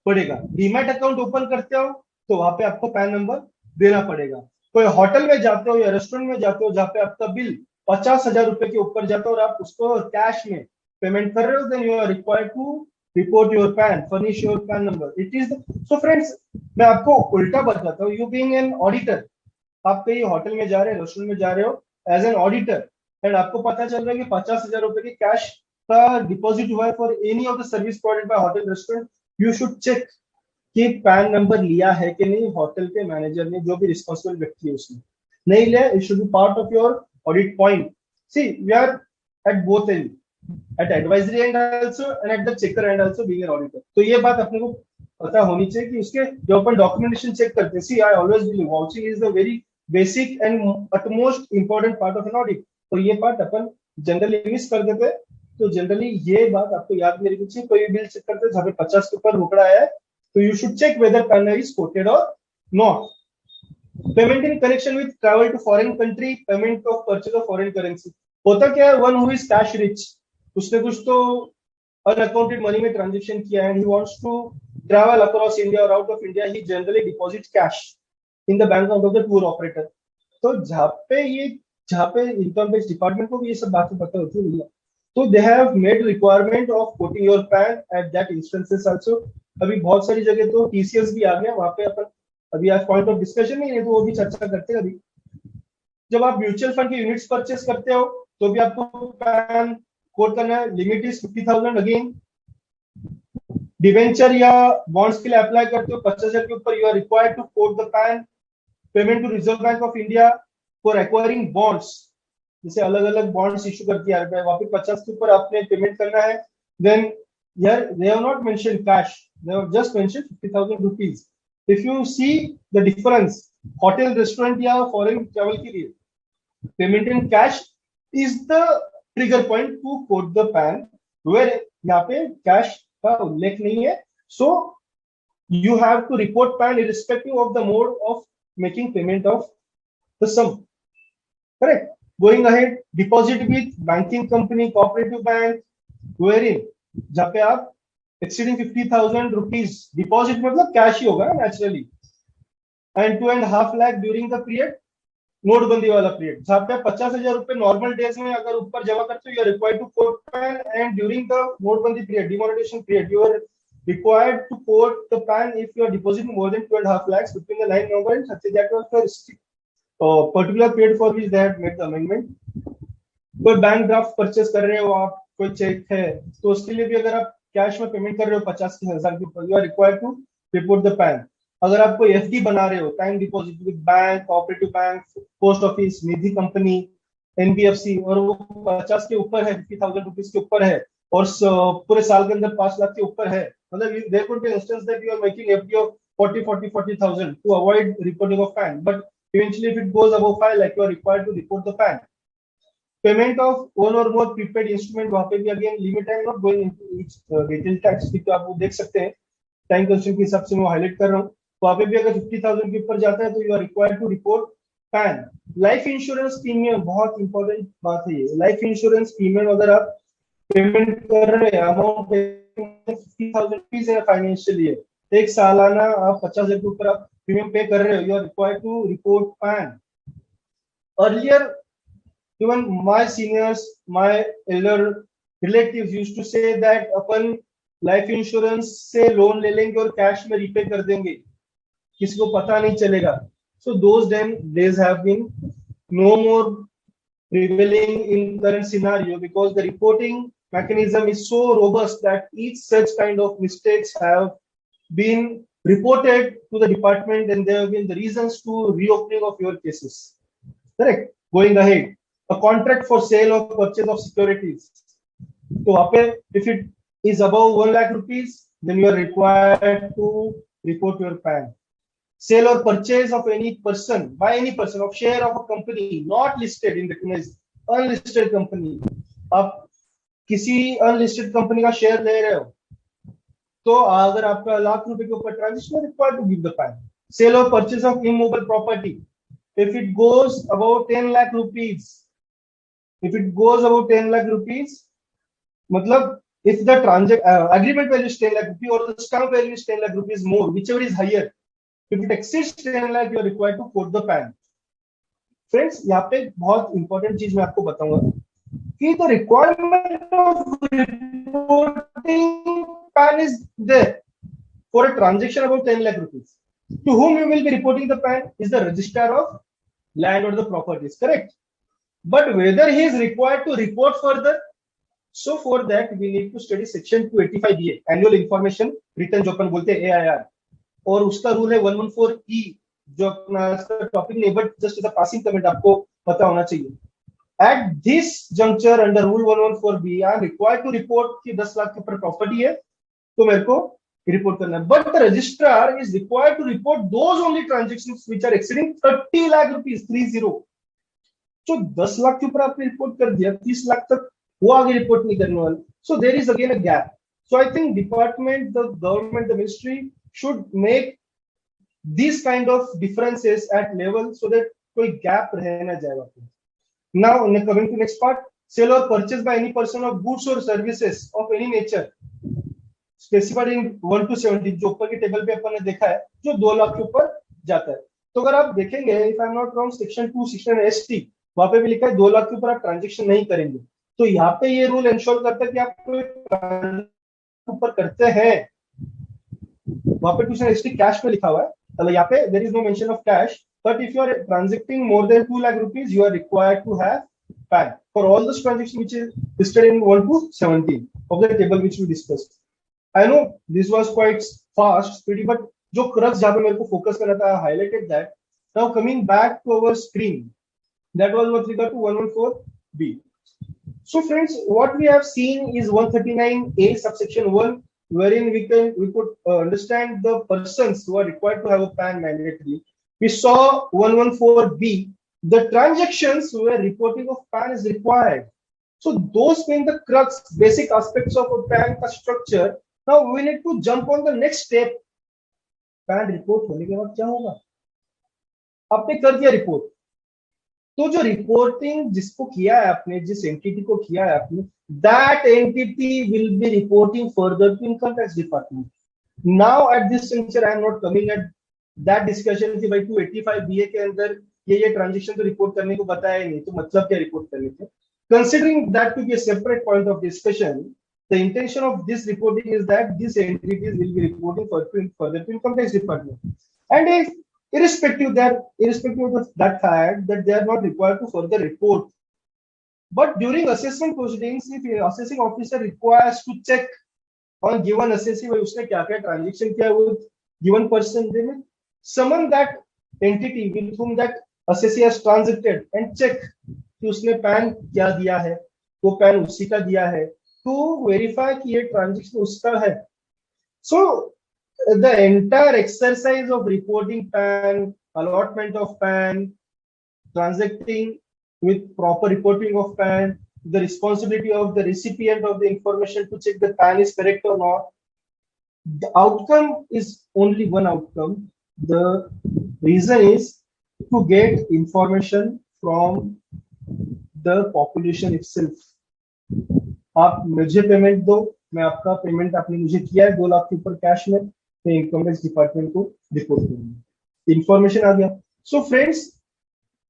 पड़ेगा। Demat account open करते हो तो वहां पे आपको पैन नंबर देना पड़ेगा। कोई होटल में जाते हो या रेस्टोरेंट में जाते हो जहाँ पे आपका बिल 50,000 रुपए के ऊपर जाता है और आप उसको कैश में पेमेंट कर रहे हो, then you are required to report your PAN, furnish your PAN number. It is so friends, मैं आपको उल्टा बताता हूँ। यू बीइंग एन ऑडिटर, आप कहीं होटल में जा रहे हैं, रेस्टोरेंट में जा रहे हो एज एन ऑडिटर, एंड आपको पता चल रहा है कि 50,000 रुपए की कैश का डिपॉजिट हुआ है for any of the service provided by hotel restaurant, you should check कि पैन नंबर लिया है कि नहीं होटल के मैनेजर ने, जो भी रिस्पांसिबल व्यक्ति है उसने। नहीं लिया, it should be part of your audit point. See we are at both end, at advisory end also end at the checker end also being an auditor. तो ये बात अपने को पता होनी चाहिए कि उसके जो अपन डॉक्यूमेंटेशन चेक करते हैं, see I always believe vouching is the very basic and utmost important part of an audit. तो ये पार्ट अपन जनरली मिस कर देते हैं। तो जनरली ये बात आपको याद मेरे पीछे, कोई बिल चेक करते हैं जहाँ पे 50 के ऊपर रोकड़ा है, तो you should check whether PAN is quoted और not. Payment in connection with travel to foreign country, payment of purchase of foreign currency. होता क्या है, one who is cash rich, उसने कुछ तो अनअकाउंटेड मनी में ट्रांजेक्शन किया and he wants to travel across India और out of India, he generally deposit cash in the bank account of the tour operator. तो जहाँ पे इनकम टैक्स डिपार्टमेंट को भी ये सब बातें पता होती है, तो they have made requirement of coating your pan at that instances also. अभी बहुत सारी जगह तो TCS भी आ गया, वहां पे अपन अभी आज पॉइंट ऑफ डिस्कशन नहीं है तो वो भी चर्चा करते हैं। अभी जब आप म्यूचुअल फंड के यूनिट्स परचेस करते हो तो भी आपको पैन कोड करना है। Limit is 50,000 again. डिवेंचर या बॉन्ड्स के लिए अप्लाई करते हो 50,000 के ऊपर, you are required to code the PAN. Payment to Reserve Bank of India for acquiring bonds, जैसे अलग अलग बॉन्ड्स इशू करती है RBI, वहां पे 50 के ऊपर आपने पेमेंट करना है। Then here they have not mention cash, they have just mention 50,000 rupees. If you see the difference, hotel restaurant या फॉरेन ट्रैवल के लिए payment in cash is the trigger point to code the PAN, where यहाँ पे cash का उल्लेख नहीं है। So you have to report PAN irrespective of the mode of making payment of the sum, correct. Going ahead, deposit with banking company, cooperative bank, wherein जहाँ पे आप exceeding 50,000 rupees deposit मतलब कैश ही होगा naturally, and 2.5 lakh during the period, नोटबंदी वाला period, जहाँ पे 50,000 रुपए नॉर्मल डेज में अगर ऊपर जमा करते हो, you are required to quote PAN, and during the नोटबंदी period, demonetisation period, you are required to quote the PAN if you are depositing more than 2.5 lakhs between the 9 November and 30 January, particular period for which they had made the amendment. कोई bank draft purchase कर रहे हो आप, कोई check है, तो उसके लिए भी अगर आप कैश में पेमेंट कर रहे हो 50,000 के ऊपर, you are required to report the PAN. अगर आप कोई FD बना रहे हो, time deposit with bank, cooperative bank, post office, Nidhi company, NBFC और वो 50 के ऊपर है, 50,000 रुपीज के ऊपर है और पूरे साल के अंदर 5 लाख के ऊपर है, मतलब there could be instance that you are making FD of 40,000 to avoid reporting of PAN, but eventually if it goes above 5 lakh you are required to report the PAN. Payment of one or more prepaid instrument, वहाँ पे भी again limit है, not going into each detail tax, तो आप वो देख सकते हैं, टाइम कंज्यूम के हिसाब से मैं हाईलाइट कर रहा हूँ। वहाँ पे भी अगर 50,000 के ऊपर जाता है तो you are required to report PAN. Life insurance premium बहुत इंपॉर्टेंट बात है ये। लाइफ इंश्योरेंस प्रीमियम अगर आप पेमेंट कर रहे हैं, अमाउंट 50,000 रुपीज है फाइनेंशियल ईयर, एक सालाना आप 50,000 के ऊपर आप प्रीमियम पे कर रहे हो, you are required to report PAN. Earlier even my seniors, my elder relatives used to say that upon life insurance से लोन ले लेंगे और कैश में रीपे कर देंगे, किसी को पता नहीं चलेगा। So those days have been no more prevailing in current scenario because the reporting mechanism is so robust that each such kind of mistakes have been reported to the department and there have been the reasons to reopening of your cases. Correct. Going ahead, a contract for sale or purchase of securities. So if it is above 1 lakh rupees, then you are required to report your PAN. Sale or purchase of any person, by any person, of share of a company not listed in recognized, unlisted company. आप किसी unlisted company का share ले रहे हो, तो अगर आपका लाख रुपए के ऊपर transaction, required to give the PAN. Sale or purchase of immobile property. If it goes about 10 lakh rupees, मतलब if the agreement value is 10 lakh rupees or the stamp value is 10 lakh rupees more, whichever is higher, if it exceeds 10 lakh, you are required to quote the PAN. Friends, यहाँ पे बहुत important चीज मैं आपको बताऊंगा कि the requirement of reporting PAN is there for a transaction about 10 lakh rupees. To whom you will be reporting the PAN is the registrar of land or the properties, correct? But whether he is required to report further, so for that we need to study section 285A, annual information return जो अपन बोलते हैं AIR, और उसका rule है 114E जो अपना topic नहीं, but just as a passing comment आपको पता होना चाहिए। At this juncture under rule 114B, I am required to report कि 10 लाख के ऊपर प्रॉपर्टी है तो मेरे को रिपोर्ट करना है, but the registrar is required to report those only transactions which are exceeding 30 lakh rupees, 30। जो 10 लाख के ऊपर आपने रिपोर्ट कर दिया, 30 लाख तक वो आगे रिपोर्ट नहीं करने वाले, so there is again a gap. So I think department, the government, the ministry should make these kind of differences at level so that कोई gap रह ना जाए वहाँ पे। Now coming to next part, sale or purchase by any person of goods or services of any nature specified in 1 to 17, जो ऊपर के table पे अपन ने देखा है, जो 2 लाख के ऊपर जाता है। तो अगर आप देखेंगे, if I'm not wrong, section 2, section ST, वहाँ पे भी लिखा है 2 लाख के ऊपर आप ट्रांजेक्शन नहीं करेंगे। तो यहाँ पे ये रूल इंश्योर करता है कि आप ऊपर करते हैं, वहाँ पे कुछ ST कैश में लिखा हुआ है, मतलब यहाँ पे there is no mention of cash, but if you are transacting more than 2 lakh rupees, you are required to have PAN for all those transactions which is listed in 1 to 17 of the table which we discussed. I know this was quite fast, speedy, but जो crux जहाँ पे मेरे को focus करना था, I highlighted that. Now coming back to our screen, that was with regard to 114B. So friends, what we have seen is 139A subsection 1, wherein we could understand the persons who are required to have a PAN mandatory. We saw 114B, the transactions where reporting of PAN is required. So those being the crux, basic aspects of a PAN structure. Now we need to jump on the next step. PAN report होने के बाद क्या होगा? आपने कर दिया report, तो जो रिपोर्टिंग जिसको किया है आपने, जिस एंटिटी को किया है आपने, that entity will be reporting further to income tax department. Now at this juncture I am not coming at that discussion कि भाई 285BA के अंदर ये ट्रांजेक्शन तो रिपोर्ट करने को बताया नहीं, तो मतलब क्या रिपोर्ट करने के? Considering that to be a separate point of discussion, the intention of this reporting is that these entities will be reporting further to income tax department, and irrespective of that fact that they are not required to further report. But during assessment proceedings, if an assessing officer requires to check on given assessee भाई उसने क्या क्या transaction किया with given person, they will summon that entity with whom that assessee has transacted and check कि उसने pan क्या दिया है, वो पैन उसी का दिया है, टू वेरीफाई कि ये ट्रांजेक्शन उसका है. So the entire exercise of reporting pan, allotment of PAN, transacting with proper reporting of PAN, the responsibility of the recipient of the information to check the PAN is correct or not. The outcome is only one outcome. The reason is to get information from the population itself. आप मुझे payment दो, मैं आपका payment आपने मुझे किया है 2 लाख के ऊपर कैश में, मैं इनकम टैक्स डिपार्टमेंट को रिपोर्ट करूंगा. इंफॉर्मेशन आ गया. So friends,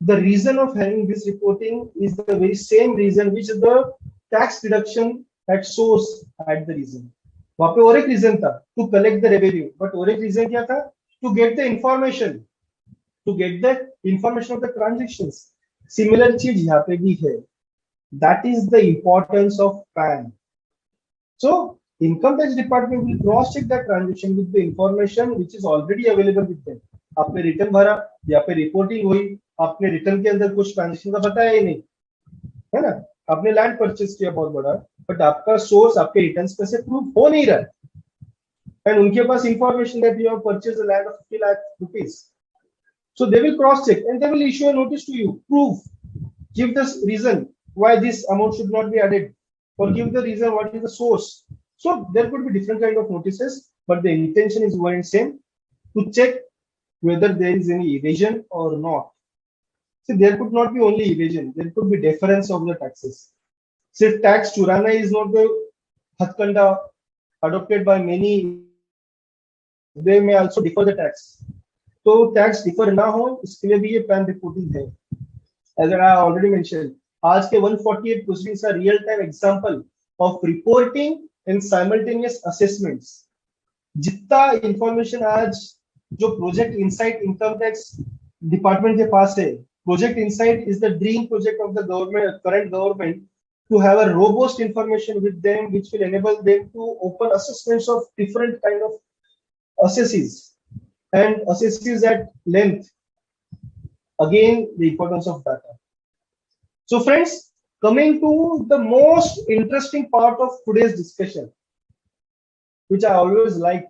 the reason of having this reporting is the very same reason which the tax deduction at source had the reason. वहां पे और एक रीजन था, to collect the revenue, but और एक रीजन क्या था, to get the information, to get the information of the transactions. Similar चीज यहाँ पे भी है. That is the importance of PAN. So income tax department will cross check that transaction with the information which is already available with them. आपने return भरा, यहाँ पे reporting हुई, आपने रिटर्न के अंदर कुछ ट्रांजेक्शन का बताया ही नहीं, है ना. आपने लैंड परचेस किया बहुत बड़ा, बट आपका सोर्स आपके रिटर्न्स पे से प्रूव हो नहीं रहा, एंड उनके पास information that you have purchased a land of 50 lakh rupees. So they will cross check and they will issue a notice to you, prove, give the reason why this amount should not be added, or give the reason what is the source. So there could be different kind of notices, but the intention is one and same, to check whether there is any evasion or not. So there could not be only evasion, there could be deference of the taxes. So tax churana is not the hatkanda adopted by many, they may also defer the tax. So tax defer na ho, iske liye bhi ye PAN reporting hai. As I already mentioned, आज के 148 proceedings are real time example of reporting and simultaneous assessments. जितना information आज जो project insight income tax department के पास है, project insight is the dream project of the government, current government, to have a robust information with them which will enable them to open assessments of different kind of assesses and assesses at length. Again, the importance of data. So friends, coming to the most interesting part of today's discussion, which I always like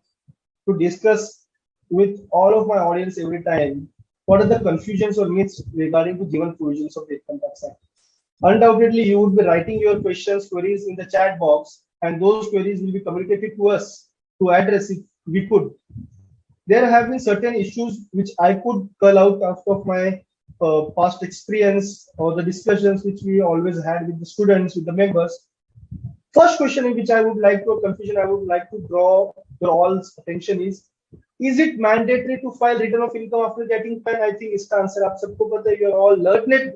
to discuss with all of my audience every time, what are the confusions or myths regarding to given provisions of the Income Tax Act. Undoubtedly, you would be writing your questions, queries in the chat box, and those queries will be communicated to us to address if we could. There have been certain issues which I could call out of my past experience or the discussions which we always had with the students, with the members. First question in which I would like to, confusion I would like to draw your all's attention is it mandatory to file return of income after getting PAN? I think इसका answer आप सबको पता है. You are all learned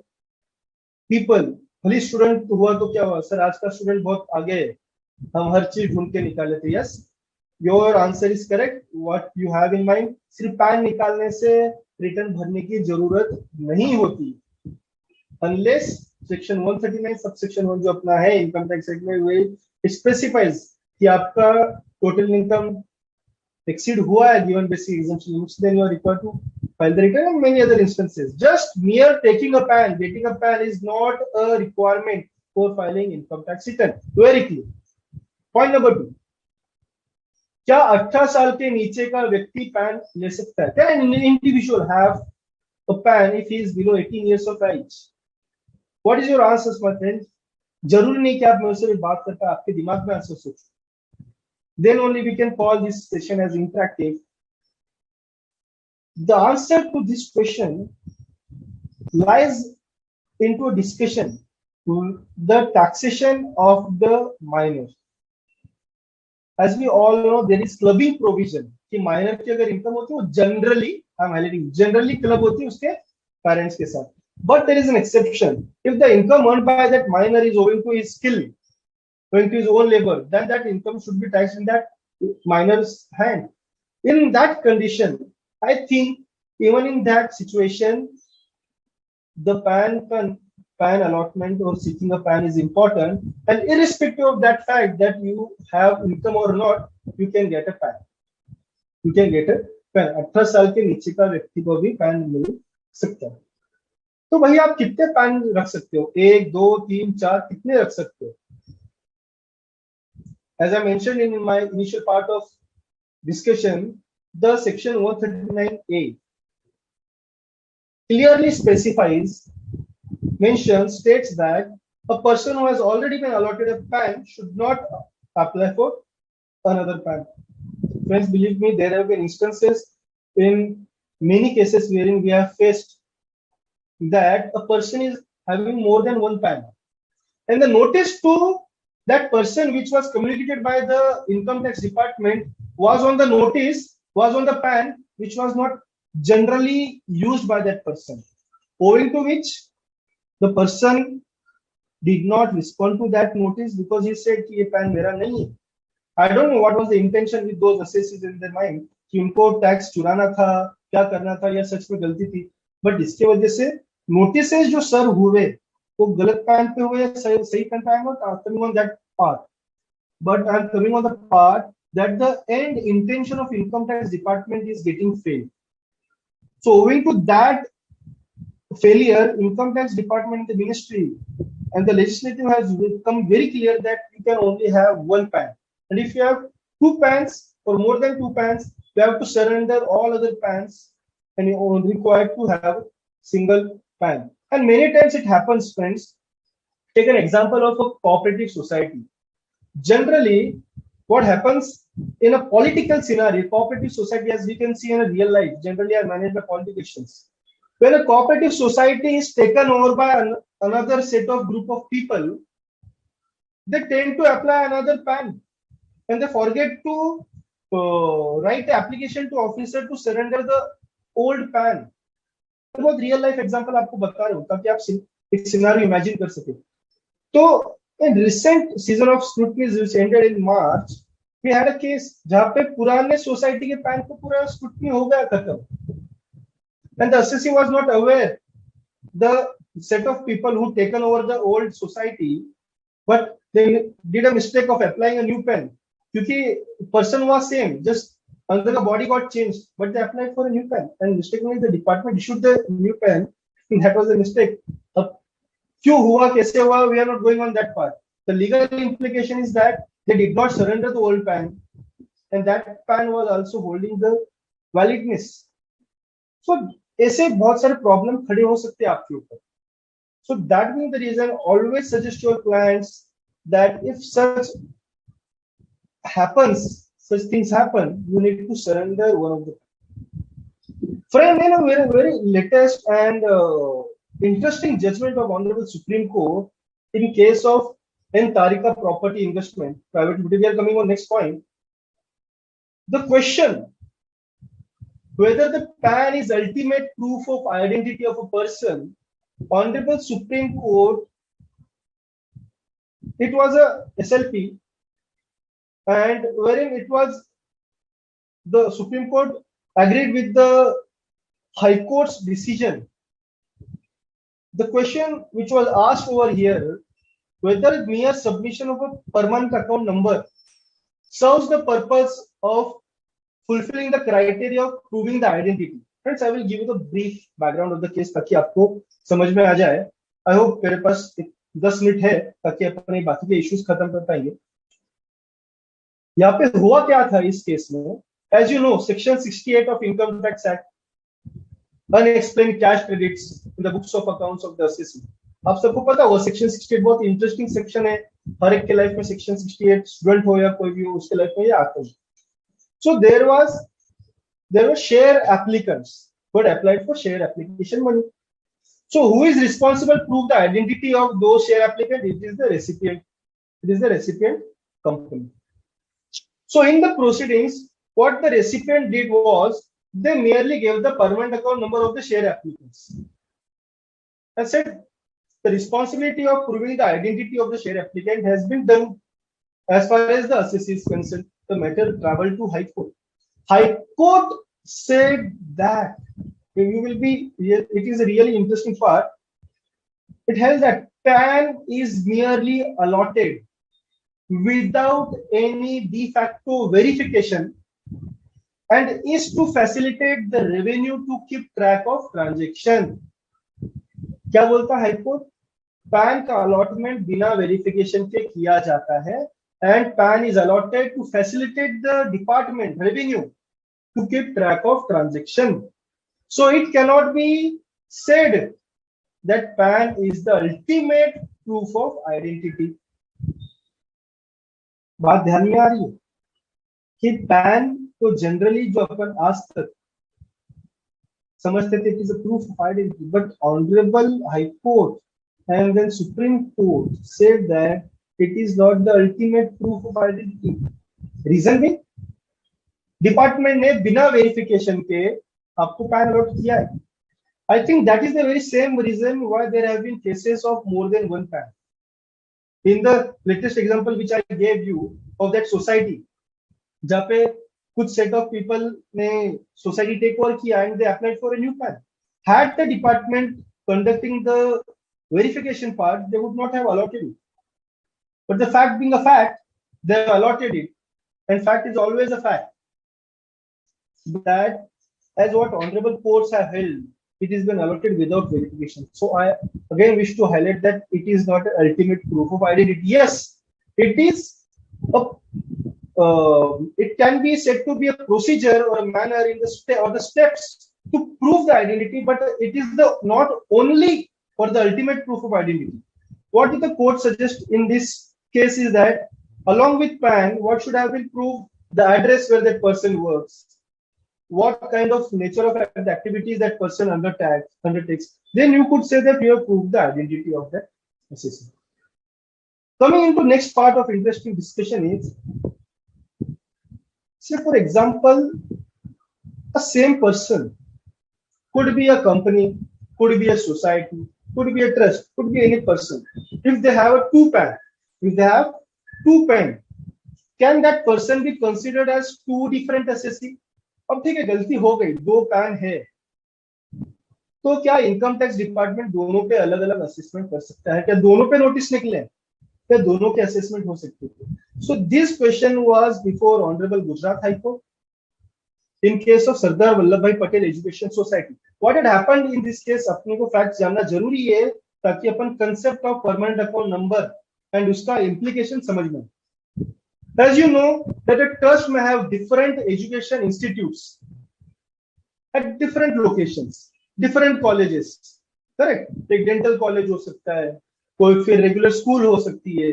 people. भले student हुआ तो क्या हुआ सर, आज का स्टूडेंट बहुत आगे है, हम हर चीज ढूंढ के निकाले थे. Yes, your answer is correct. What you have in mind, सिर्फ पैन निकालने से रिटर्न भरने की जरूरत नहीं होती, अनलेस सेक्शन 139 सबसेक्शन 1 जो अपना है इनकम टैक्स एक्ट में, वे स्पेसिफाइज कि आपका टोटल इनकम exceed हुआ है given basic exemption limits, then you are required to file the return. And many other instances, just mere taking a PAN, getting a PAN is not a requirement for filing income tax return. Very clear. Point number 2, क्या 18 साल के नीचे का व्यक्ति pan ले सकता है? Can an individual have a PAN if he is below 18 years of age? What is your answers, my friend? जरूरी नहीं कि आप मेरे से बात करते आपके दिमाग में आंसर सोचो. Then only we can call this session as interactive. The answer to this question lies into a discussion to the taxation of the minor. As we all know, there is clubbing provision कि minor की अगर income होती है वो generally, I'm highlighting, generally club होती है उसके parents के साथ. But there is an exception. If the income earned by that minor is owing to his skill, going to his own labor, then that income should be taxed in that minor's hand. In that condition, I think even in that situation, the PAN allotment or seeking a PAN is important, and irrespective of that fact that you have income or not, you can get a PAN. You can get a PAN. 18 साल के नीचे का व्यक्ति को भी PAN मिल सकता है. तो वही आप कितने पैन रख सकते हो, 1 2 3 4 कितने रख सकते हो? As I mentioned in my initial part of discussion, the section 139A clearly specifies, states that a person who has already been allotted a PAN should not apply for another PAN. Friends, believe me, there have been instances in many cases wherein we have faced that a person is having more than one PAN, and the notice to that person which was communicated by the income tax department was on the notice, was on the PAN which was not generally used by that person, owing to which the person did not respond to that notice because he said कि ये PAN मेरा नहीं है. I don't know what was the intention with those assessors in their mind कि उनको tax चुराना था, क्या करना था, या सच में गलती थी. बट इसके वजह से नोटिसेस जो सर्व हुए वो गलत पैन पे हुए, सही पैन पे आए. Coming on that part, but I'm coming on the part that the end intention of income tax department is getting failed. So owing to that failure, income tax department, the ministry and the legislative has become very clear that you can only have one PAN, and if you have two PANs or more than two PANs, you have to surrender all other PANs and you are required to have single PAN. And many times it happens, friends. Take an example of a cooperative society. Generally, what happens in a political scenario, cooperative society, as we can see in a real life, generally are managed by politicians. When a cooperative society is taken over by another set of group of people, they tend to apply another PAN, and they forget to write the application to officer to surrender the old PAN. बहुत real life example आपको बता रहा हूं ताकि आप एक scenario imagine कर सके. तो in recent season of scrutiny which ended in March, we had a case जहां पे पुराने सोसाइटी के पैन को पूरा स्क्रूटनी हो गया खत्म, and the assessee was not aware the set of people who taken over the old society, but they did a mistake of applying a new PAN क्योंकि person was same, just under the body got changed, but they applied for a new PAN and mistakenly the department issued the new PAN. That was a mistake. क्यों हुआ, कैसे हुआ, we are not going on that part. The legal implication is that they did not surrender the old PAN, and that PAN was also holding the validness. So ऐसे बहुत सारे problem खड़े हो सकते हैं आपके ऊपर. So that being the reason, always suggest your clients that if such happens, such things happen, you need to surrender one of the. Friend, in a very, very latest and interesting judgment of Honorable Supreme Court in case of N. Tarika property investment, private limited, we are coming on next point. The question whether the PAN is ultimate proof of identity of a person, Honorable Supreme Court, it was a SLP, and wherein it was the Supreme Court agreed with the High Court's decision. The question which was asked over here, whether mere submission of a permanent account number serves the purpose of fulfilling the criteria of proving the identity. Friends, I will give you the brief background of the case ताकि आपको समझ में आ जाए. I hope मेरे पास 10 minute है ताकि अपने बाकी के इश्यूज खत्म कर पाएंगे. यहाँ पे हुआ क्या था इस केस में? As you know, Section 68 of Income Tax Act, unexplained cash credits in the books of accounts of the assessee. आप सबको पता होगा सेक्शन 68 बहुत इंटरेस्टिंग सेक्शन है. हर एक के लाइफ में सेक्शन 68, स्टूडेंट हो या कोई भी हो, उसके लाइफ में ये आता है. So there were share applicants who had applied for share application money. So who is responsible to prove the identity of those share applicants? It is the recipient. It is the recipient company. So in the proceedings, what the recipient did was they merely gave the permanent account number of the share applicants and said the responsibility of proving the identity of the share applicant has been done. As far as the assessee is concerned, the matter traveled to High Court. High Court said that it is a really interesting part. It held that PAN is merely allotted without any de facto verification and is to facilitate the revenue to keep track of transaction. क्या बोलता है high court? PAN का allotment बिना verification के किया जाता है and PAN is allotted to facilitate the department revenue to keep track of transaction. So it cannot be said that PAN is the ultimate proof of identity. बात ध्यान में आ रही है कि पैन को जनरली जो अपन आज तक समझते थे it is a proof of identity, but honourable high court and then supreme court said that it is not the ultimate proof of identity. Reason भी डिपार्टमेंट ने बिना वेरिफिकेशन के आपको पैन अलॉट किया है. I think that is the very same reason why there have been cases of more than one PAN. In the latest example which I gave you of that society, जहाँ पे कुछ set of people ने society take over किया and they applied for a new PAN. Had the department conducting the verification part, they would not have allotted it. But the fact being a fact, they have allotted it, and fact is always a fact. That as what honorable courts have held, it has been allotted without verification. So I again wish to highlight that it is not an ultimate proof of identity. Yes, it is it can be said to be a procedure or a manner in the steps to prove the identity, but it is the not only for the ultimate proof of identity. What did the court suggest in this case is that along with PAN, what should have been proved? The address where that person works, what kind of nature of the activities that person undertakes. Then you could say that you have proved the identity of that assessor. Coming into next part of interesting discussion is, say for example, a same person could be a company, could be a society, could be a trust, could be any person. If they have a two PAN, can that person be considered as two different assessee? अब ठीक है, गलती हो गई, दो pan है, तो क्या इनकम टैक्स डिपार्टमेंट दोनों पे अलग अलग असेसमेंट कर सकता है? क्या दोनों पे नोटिस निकले? क्या दोनों के असेसमेंट हो सकते थे? So this question was before honourable Gujarat high court in case of Sardar Vallabh Bhai Patel education society. What had happened in this case अपने को फैक्ट जानना जरूरी है ताकि अपन concept of permanent account number and उसका इम्प्लीकेशन समझ में. As you know that a trust may have different education institutes at different locations, different colleges, correct? एक dental college हो सकता है, कोई फिर regular school हो सकती है,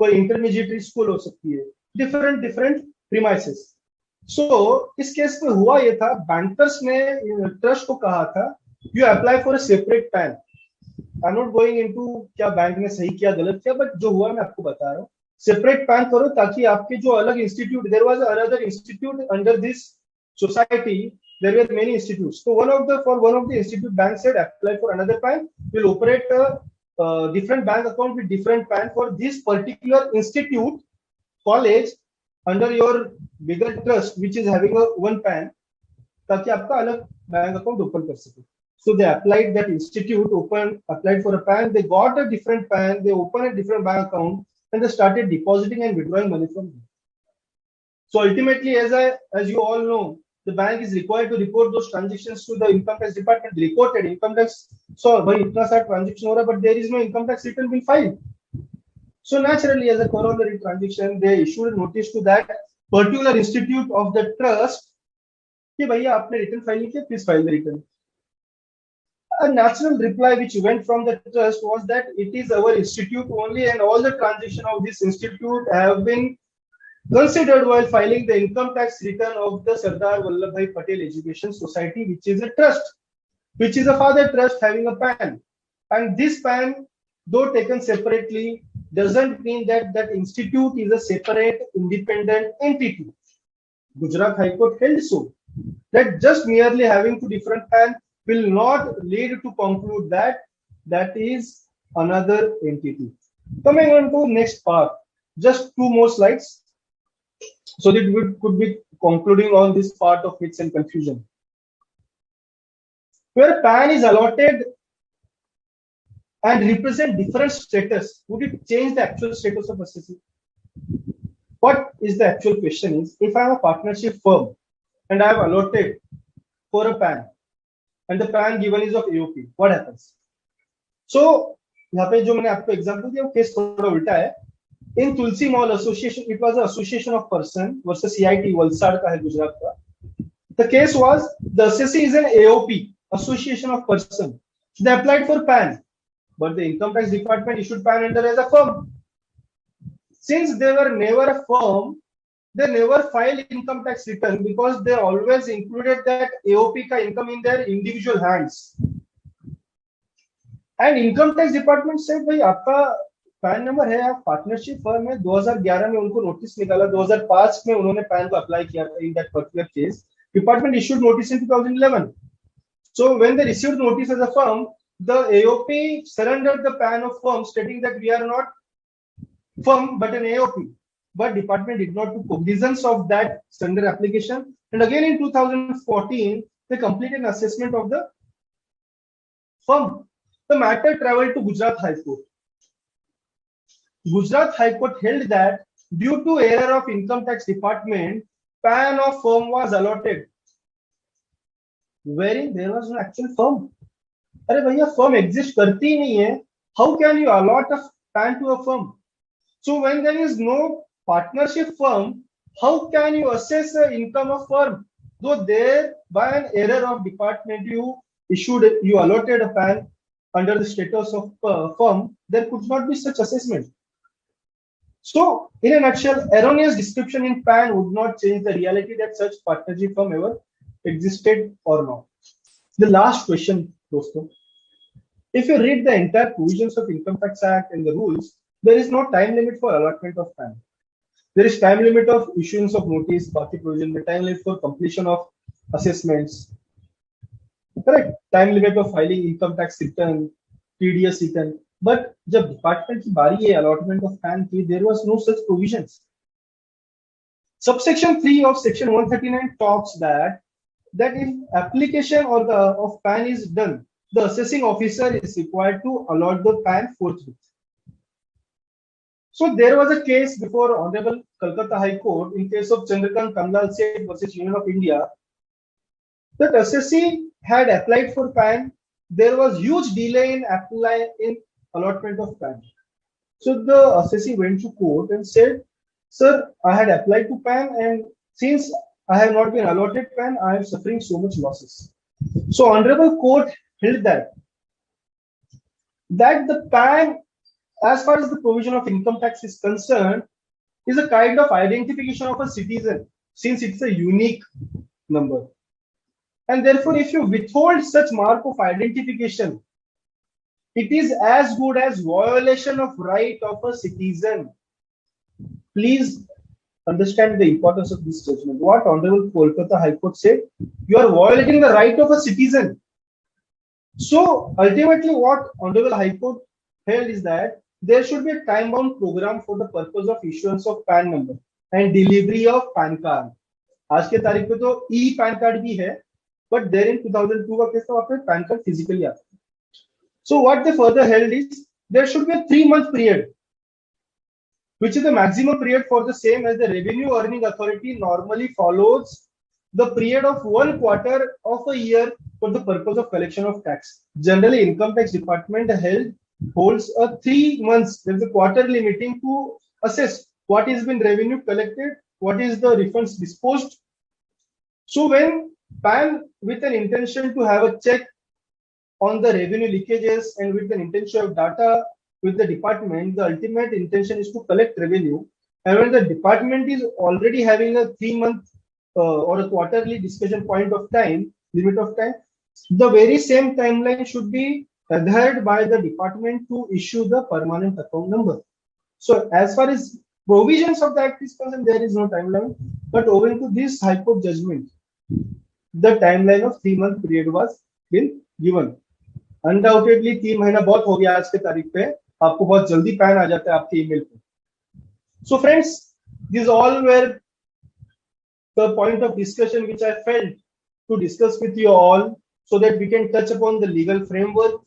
कोई intermediate school हो सकती है, different premises. So इस केस में हुआ ये था, bankers ने trust को कहा था, you apply for a separate PAN. I'm not going into क्या बैंक ने सही किया गलत किया, but जो हुआ मैं आपको बता रहा हूँ. सेपरेट पैन करो ताकि आपके जो अलग institute, there was another institute under this society, there were many institutes. तो one of the institute bank said apply for another PAN, will operate different bank account with different PAN for this particular institute college under your bigger trust which is having a one PAN, ताकि आपका अलग bank account open कर सके. So they applied, that institute applied for a PAN, they got a different PAN, they opened a different bank account and they started depositing and withdrawing money from them. So ultimately, as you all know, the bank is required to report those transactions to the income tax department. Reported income tax, so bhai itna sa transaction ho raha, but there is no income tax return being filed. So naturally, as a corollary transaction, they issued a notice to that particular institute of the trust कि भैया आपने return file नहीं किया, please file the return. A natural reply which went from the trust was that it is our institute only and all the transactions of this institute have been considered while filing the income tax return of the Sardar Vallabhbhai Patel Education Society, which is a trust, which is a father trust having a PAN. And this PAN, though taken separately, doesn't mean that that institute is a separate independent entity. Gujarat High Court held so, that just merely having two different PAN will not lead to conclude that that is another entity. Coming on to next part, just two more slides, so that we could be concluding on this part of myths and confusion. Where PAN is allotted and represent different status, would it change the actual status of assessee? What is the actual question is, if I am a partnership firm and I have allotted for a PAN, and the PAN given is of AOP, what happens? सो यहाँ पे जो मैंने आपको example दिया वो case थोड़ा उल्टा है. In Tulsi mall association, it was association of person versus CIT Valsad का है, गुजरात का. The case was the SSC is an AOP, association of person. They applied for PAN, but the income tax department issued PAN under as a firm. Since they were never a firm, they never filed income tax return because they always included that AOP ka income in their individual hands. And income tax department said, भाई आपका pan number है, आप partnership firm है. 2011 में उनको notice निकाला, 2005 में उन्होंने पैन को अप्लाई किया था. In that particular case department issued notice in 2011. So when they received notice as a firm, the AOP surrendered the PAN of firm, stating that we are not firm but an AOP. But department did not do cognizance of that surrender application. And again in 2014, they completed an assessment of the firm. The matter traveled to Gujarat High Court. Gujarat High Court held that due to error of income tax department, PAN of firm was allotted, wherein there was no actual firm. अरे भैया firm exist करती ही नहीं है. How can you allot a PAN to a firm? So when there is no partnership firm, how can you assess the income of firm? Though there by an error of department you allotted a PAN under the status of firm, there could not be such assessment. So in a nutshell, erroneous description in PAN would not change the reality that such partnership firm ever existed or not. The last question, dosto. If you read the entire provisions of Income Tax Act and the rules, there is no time limit for allotment of PAN. There is time limit of issuance of notice, baki provision, the time limit for completion of assessments. Correct? Time limit of filing income tax return, TDS return. But जब department की बारी है allotment of PAN की, there was no such provisions. Subsection 3 of section 139 talks that if application or of PAN is done, the assessing officer is required to allot the PAN forthwith. So there was a case before Honorable Calcutta High Court in case of Chandrakant Kamlal Seth versus Union of India, that assessee had applied for PAN. There was huge delay in allotment of PAN. So the assessee went to court and said, "Sir, I had applied to PAN, and since I have not been allotted PAN, I am suffering so much losses." So Honorable Court held that the PAN, as far as the provision of income tax is concerned, is a kind of identification of a citizen, since it's a unique number. And therefore, if you withhold such mark of identification, it is as good as violation of right of a citizen. Please understand the importance of this judgment. What Honorable Kolkata High Court said, you are violating the right of a citizen. So ultimately what Honorable High Court held is that there should be a time-bound program for the purpose of issuance of PAN number and delivery of PAN card. आज के तारीख पे तो e-PAN card भी है, but there in 2002 का case था वहाँ पे PAN card physically आता है. So what they further held is there should be a 3-month period, which is the maximum period for the same, as the Revenue Earning Authority normally follows the period of 1 quarter of a year for the purpose of collection of tax. Generally, Income Tax Department holds a 3 months. There is a quarterly meeting to assess what has been revenue collected, what is the refunds disposed. So when PAN, with an intention to have a check on the revenue leakages and with an intention of data with the department, the ultimate intention is to collect revenue. And when the department is already having a 3-month or a quarterly discussion point of time, limit of time, the very same timeline should be adhered by the department to issue the permanent account number. So as far as provisions of the act is concerned, there is no timeline, but owing to this High Court judgment, the timeline of 3-month period was been given. Undoubtedly 3 महीना बहुत हो गया आज के तारीख पे, आपको बहुत जल्दी पैन आ जाता है आपके ईमेल पे. So friends, these all were the point of discussion which I felt to discuss with you all, so that we can touch upon the legal framework,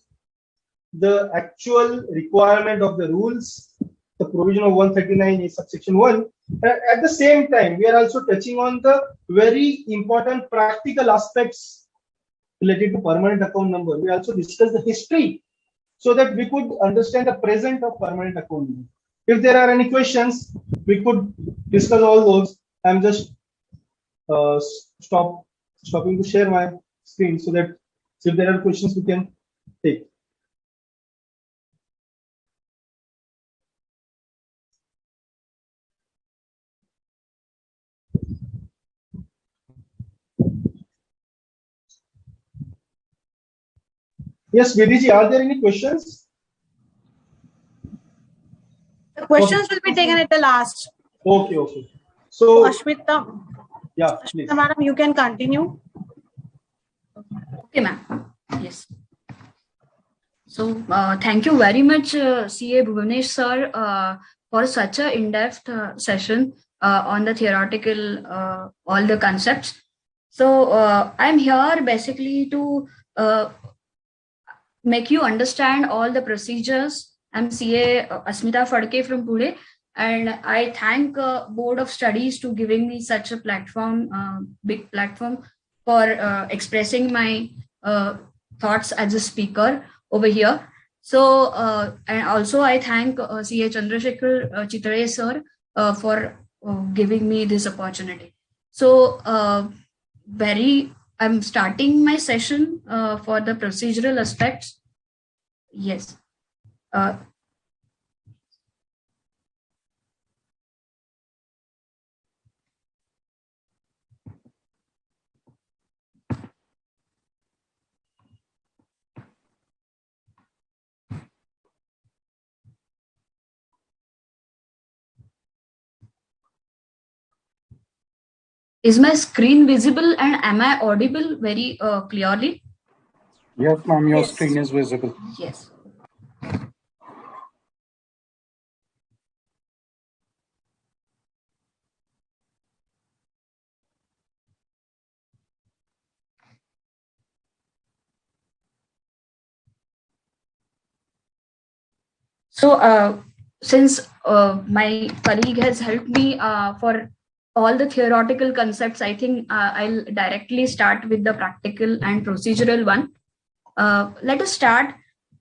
the actual requirement of the rules, the provision of 139 is subsection 1. At the same time, we are also touching on the very important practical aspects related to permanent account number. We also discuss the history so that we could understand the present of permanent account number. If there are any questions, we could discuss all those. I'm just stopping to share my screen so that if there are questions, we can take. Yes, Vidiji, are there any questions? The questions will be taken at the last. Okay, okay. So, Ashmita, yeah, please. Madam, you can continue. Okay, ma'am. Yes. So, thank you very much, CA Bhuvanesh sir, for such a in-depth session on the theoretical, all the concepts. So, I'm here basically to make you understand all the procedures. I'm CA Asmita Phadke from Pune, and I thank Board of Studies to giving me such a platform, big platform for expressing my thoughts as a speaker over here. So, and also I thank CA Chandrasekhar Chitare sir for giving me this opportunity. So, I'm starting my session for the procedural aspects. Yes. Is my screen visible and am I audible very clearly? Yes, ma'am, your Yes. screen is visible. Yes. So, since my colleague has helped me for all the theoretical concepts, I think I'll directly start with the practical and procedural one. Let us start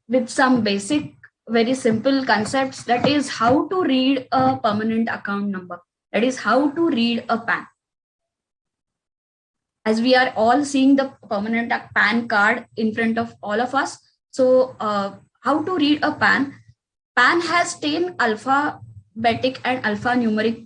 with some basic, very simple concepts. That is how to read a permanent account number. That is how to read a PAN. As we are all seeing the permanent PAN card in front of all of us. So, how to read a PAN? PAN has 10 alphabetic and alphanumeric.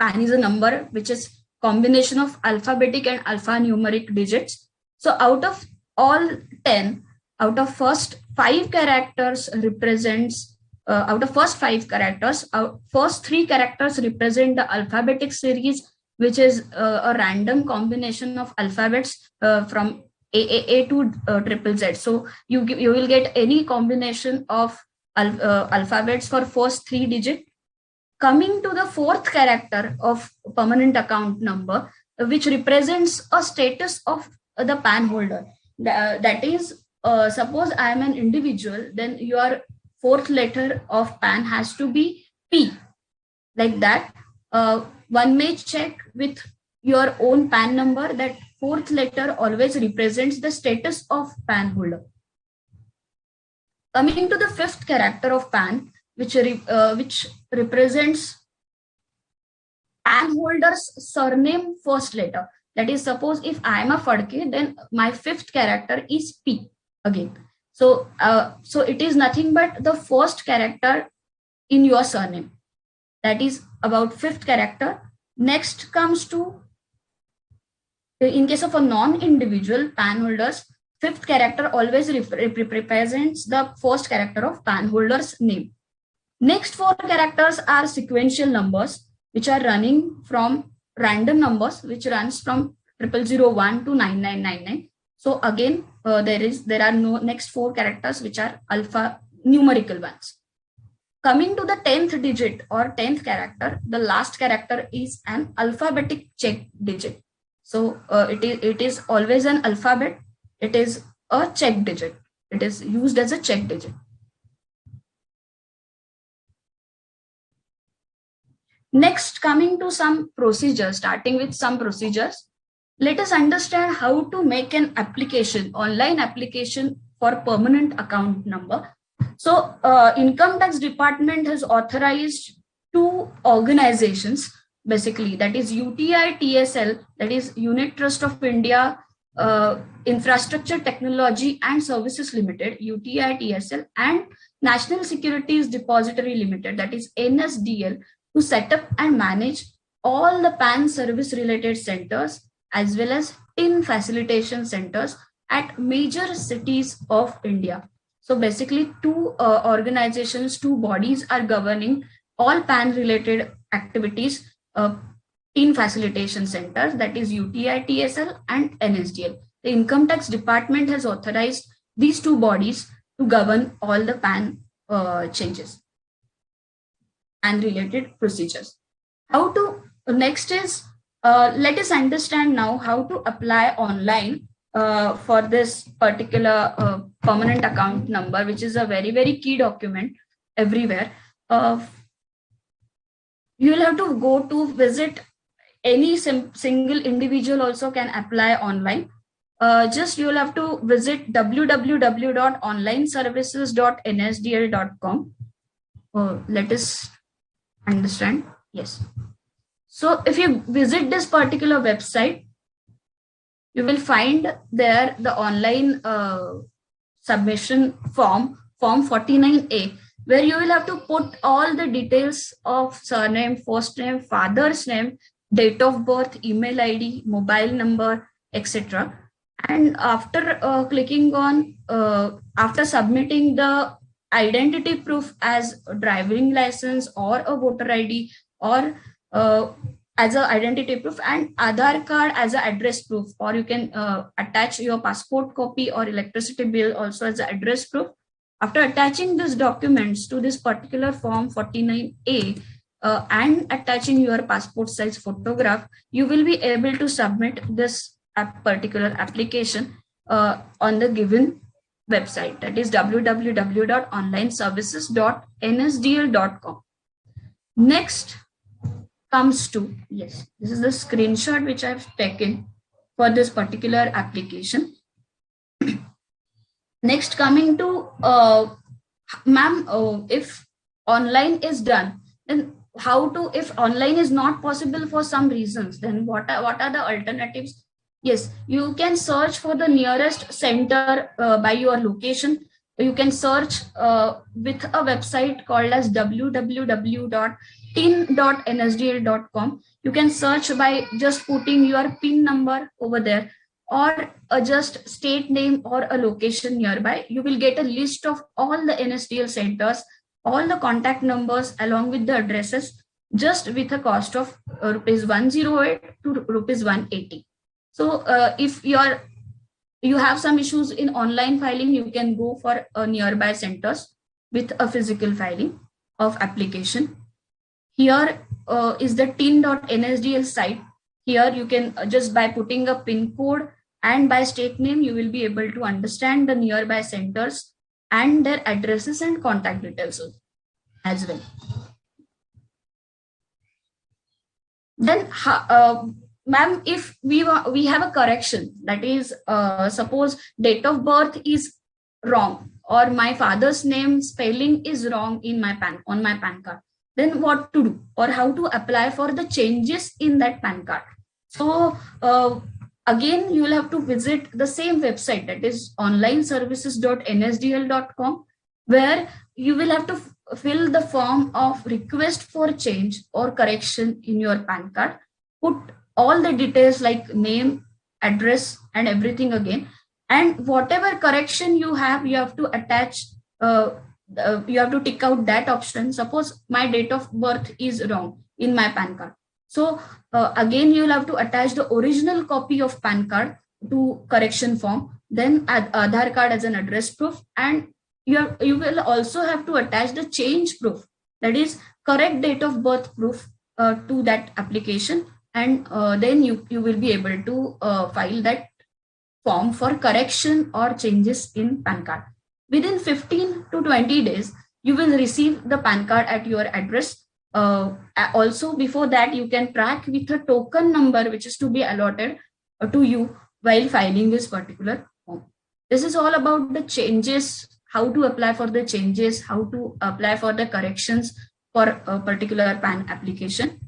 PAN is a number which is combination of alphabetic and alphanumeric digits. So out of all 10, out of first 5 characters represents, out of first 5 characters, first 3 characters represent the alphabetic series, which is a random combination of alphabets from A to triple Z. So you will get any combination of alphabets for first 3 digits. Coming to the 4th character of permanent account number, which represents a status of the PAN holder. That is, suppose I am an individual, then your 4th letter of PAN has to be P. Like that, one may check with your own PAN number that 4th letter always represents the status of PAN holder. Coming to the 5th character of PAN, which represents PAN holder's surname first letter. That is, suppose if I am a Phadke, then my 5th character is P again. So, so it is nothing but the first character in your surname. That is about 5th character. Next comes to, in case of a non-individual PAN holders, 5th character always represents the first character of PAN holder's name. Next 4 characters are sequential numbers, which are running from random numbers, which runs from 0001 to 9999. So again, there are no next 4 characters which are alpha numerical ones. Coming to the 10th digit or 10th character, the last character is an alphabetic check digit. So it is always an alphabet. It is a check digit. It is used as a check digit. Next, coming to some procedures, starting with some procedures, let us understand how to make an application, online application for permanent account number. So Income Tax Department has authorized two organizations, basically, that is UTI TSL, that is Unit Trust of India Infrastructure Technology and Services Limited, UTI TSL, and National Securities Depository Limited, that is NSDL, to set up and manage all the PAN service related centers as well as PIN facilitation centers at major cities of India. So basically, two organizations, two bodies are governing all PAN related activities, PIN facilitation centers, that is UTI TSL and NSDL. The Income Tax Department has authorized these two bodies to govern all the PAN changes and related procedures. How to, next is, let us understand now how to apply online for this particular permanent account number, which is a very, very key document everywhere. You will have to go to visit any single individual also can apply online. Just you will have to visit www.onlineservices.nsdl.com. Let us understand. Yes. So if you visit this particular website, you will find there the online submission form 49A, where you will have to put all the details of surname, first name, father's name, date of birth, email ID, mobile number, etc. And after clicking on, after submitting the identity proof as a driving license or a voter ID or as an identity proof, and Aadhaar card as an address proof, or you can attach your passport copy or electricity bill also as an address proof. After attaching these documents to this particular form 49A and attaching your passport size photograph, you will be able to submit this particular application on the given website, that is www.onlineservices.nsdl.com. Next comes to, yes, this is the screenshot which I've taken for this particular application. Next, coming to, ma'am, if online is done, then how to, if online is not possible for some reasons, then what are the alternatives? Yes, you can search for the nearest center by your location. You can search with a website called as www.tin.nsdl.com. You can search by just putting your PIN number over there, or just state name or a location nearby. You will get a list of all the NSDL centers, all the contact numbers along with the addresses, just with a cost of rupees 108 to rupees 180. So if you have some issues in online filing, you can go for nearby centers with a physical filing of application. Here is the tin.nsdl site. Here you can just by putting a PIN code and by state name, you will be able to understand the nearby centers and their addresses and contact details as well. Then, ma'am, if we have a correction, that is, suppose date of birth is wrong, or my father's name spelling is wrong in my on my PAN card, then what to do, or how to apply for the changes in that PAN card? So again, you will have to visit the same website, that is onlineservices.nsdl.com, where you will have to fill the form of request for change or correction in your PAN card. Put all the details like name, address, and everything again. And whatever correction you have to attach, you have to tick out that option. Suppose my date of birth is wrong in my PAN card. So again, you will have to attach the original copy of PAN card to correction form, then add Aadhaar card as an address proof, and you will also have to attach the change proof, that is correct date of birth proof to that application, and then you will be able to file that form for correction or changes in PAN card. Within 15 to 20 days, you will receive the PAN card at your address. Also, before that, you can track with a token number which is to be allotted to you while filing this particular form. This is all about the changes, how to apply for the changes, how to apply for the corrections for a particular PAN application.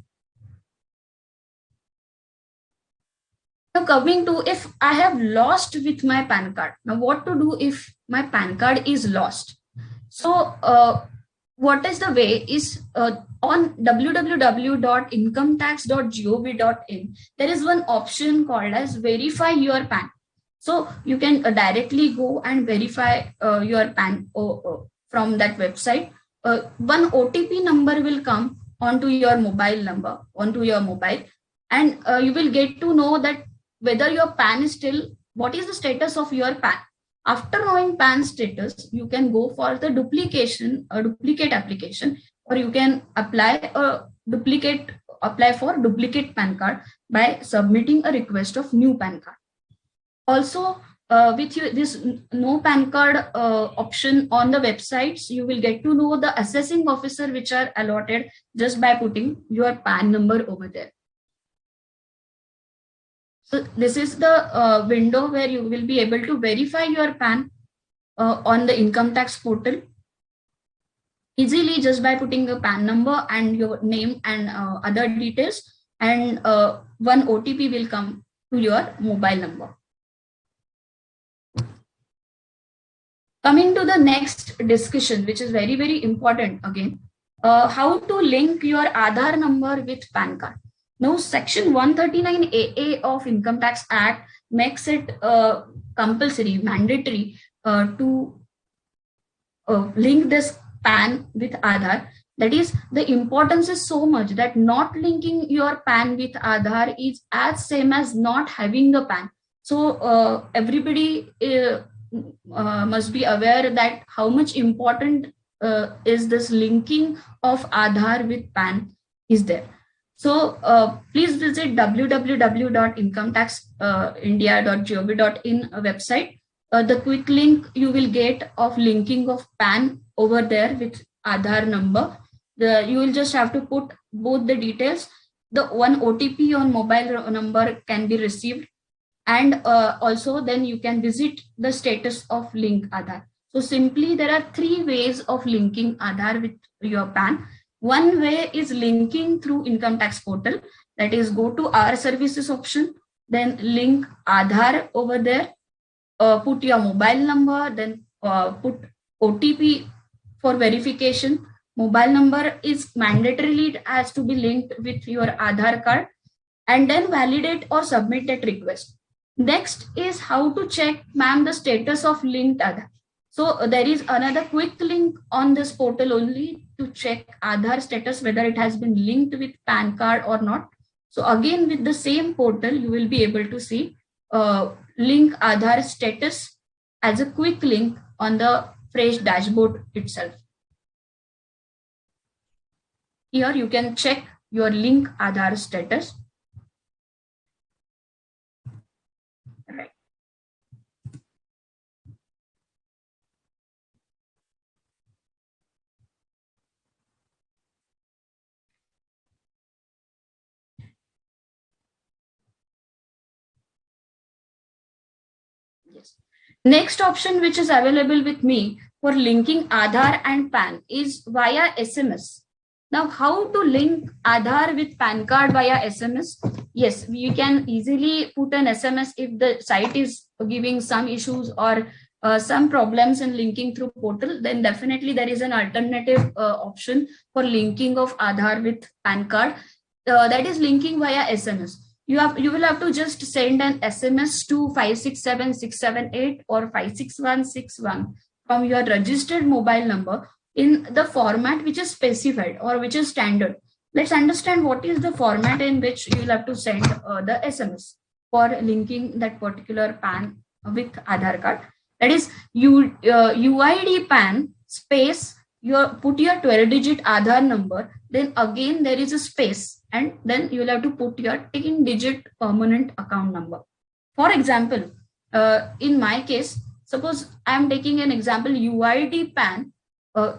Now coming to, if I have lost with my PAN card, now what to do if my PAN card is lost? So what is the way is on www.incometax.gov.in, there is one option called as verify your PAN. So you can directly go and verify your PAN from that website. One OTP number will come onto your mobile number, onto your mobile, and you will get to know that whether your PAN is still, what is the status of your PAN. After knowing PAN status, you can go for the duplicate application, or you can apply for duplicate PAN card by submitting a request of new PAN card. Also, with this no PAN card option on the websites, you will get to know the assessing officer which are allotted just by putting your PAN number over there. So this is the window where you will be able to verify your PAN on the income tax portal easily just by putting a PAN number and your name and other details, and one OTP will come to your mobile number. Coming to the next discussion, which is very, very important again, how to link your Aadhaar number with PAN card. Now, Section 139AA of Income Tax Act makes it compulsory, mandatory to link this PAN with Aadhaar. That is, the importance is so much that not linking your PAN with Aadhaar is as same as not having the PAN. So everybody must be aware that how much important is this linking of Aadhaar with PAN is there. So please visit www.incometaxindia.gov.in website. The quick link you will get of linking of PAN over there with Aadhaar number. You will just have to put both the details. The one OTP on mobile number can be received, and also then you can visit the status of link Aadhaar. So simply there are three ways of linking Aadhaar with your PAN. One way is linking through income tax portal, that is go to our services option, then link Aadhaar over there, put your mobile number, then put OTP for verification. Mobile number is mandatorily, it has to be linked with your Aadhaar card, and then validate or submit that request. Next is how to check, ma'am, the status of linked Aadhaar. So there is another quick link on this portal only to check Aadhaar status, whether it has been linked with PAN card or not. So again, with the same portal, you will be able to see link Aadhaar status as a quick link on the fresh dashboard itself. Here you can check your link Aadhaar status. Right. Yes. Next option which is available with me for linking Aadhaar and PAN is via SMS. Now, how to link Aadhaar with PAN card via SMS? Yes, we can easily put an SMS if the site is giving some issues or some problems in linking through portal. Then definitely there is an alternative option for linking of Aadhaar with PAN card. That is linking via SMS. You will have to just send an SMS to 567678 or 56161 from your registered mobile number in the format which is specified or which is standard. Let's understand what is the format in which you will have to send the SMS for linking that particular PAN with Aadhaar card. That is UID PAN space, put your 12-digit Aadhaar number, then again there is a space, and then you will have to put your 10-digit permanent account number. For example, in my case, suppose I am taking an example UID PAN,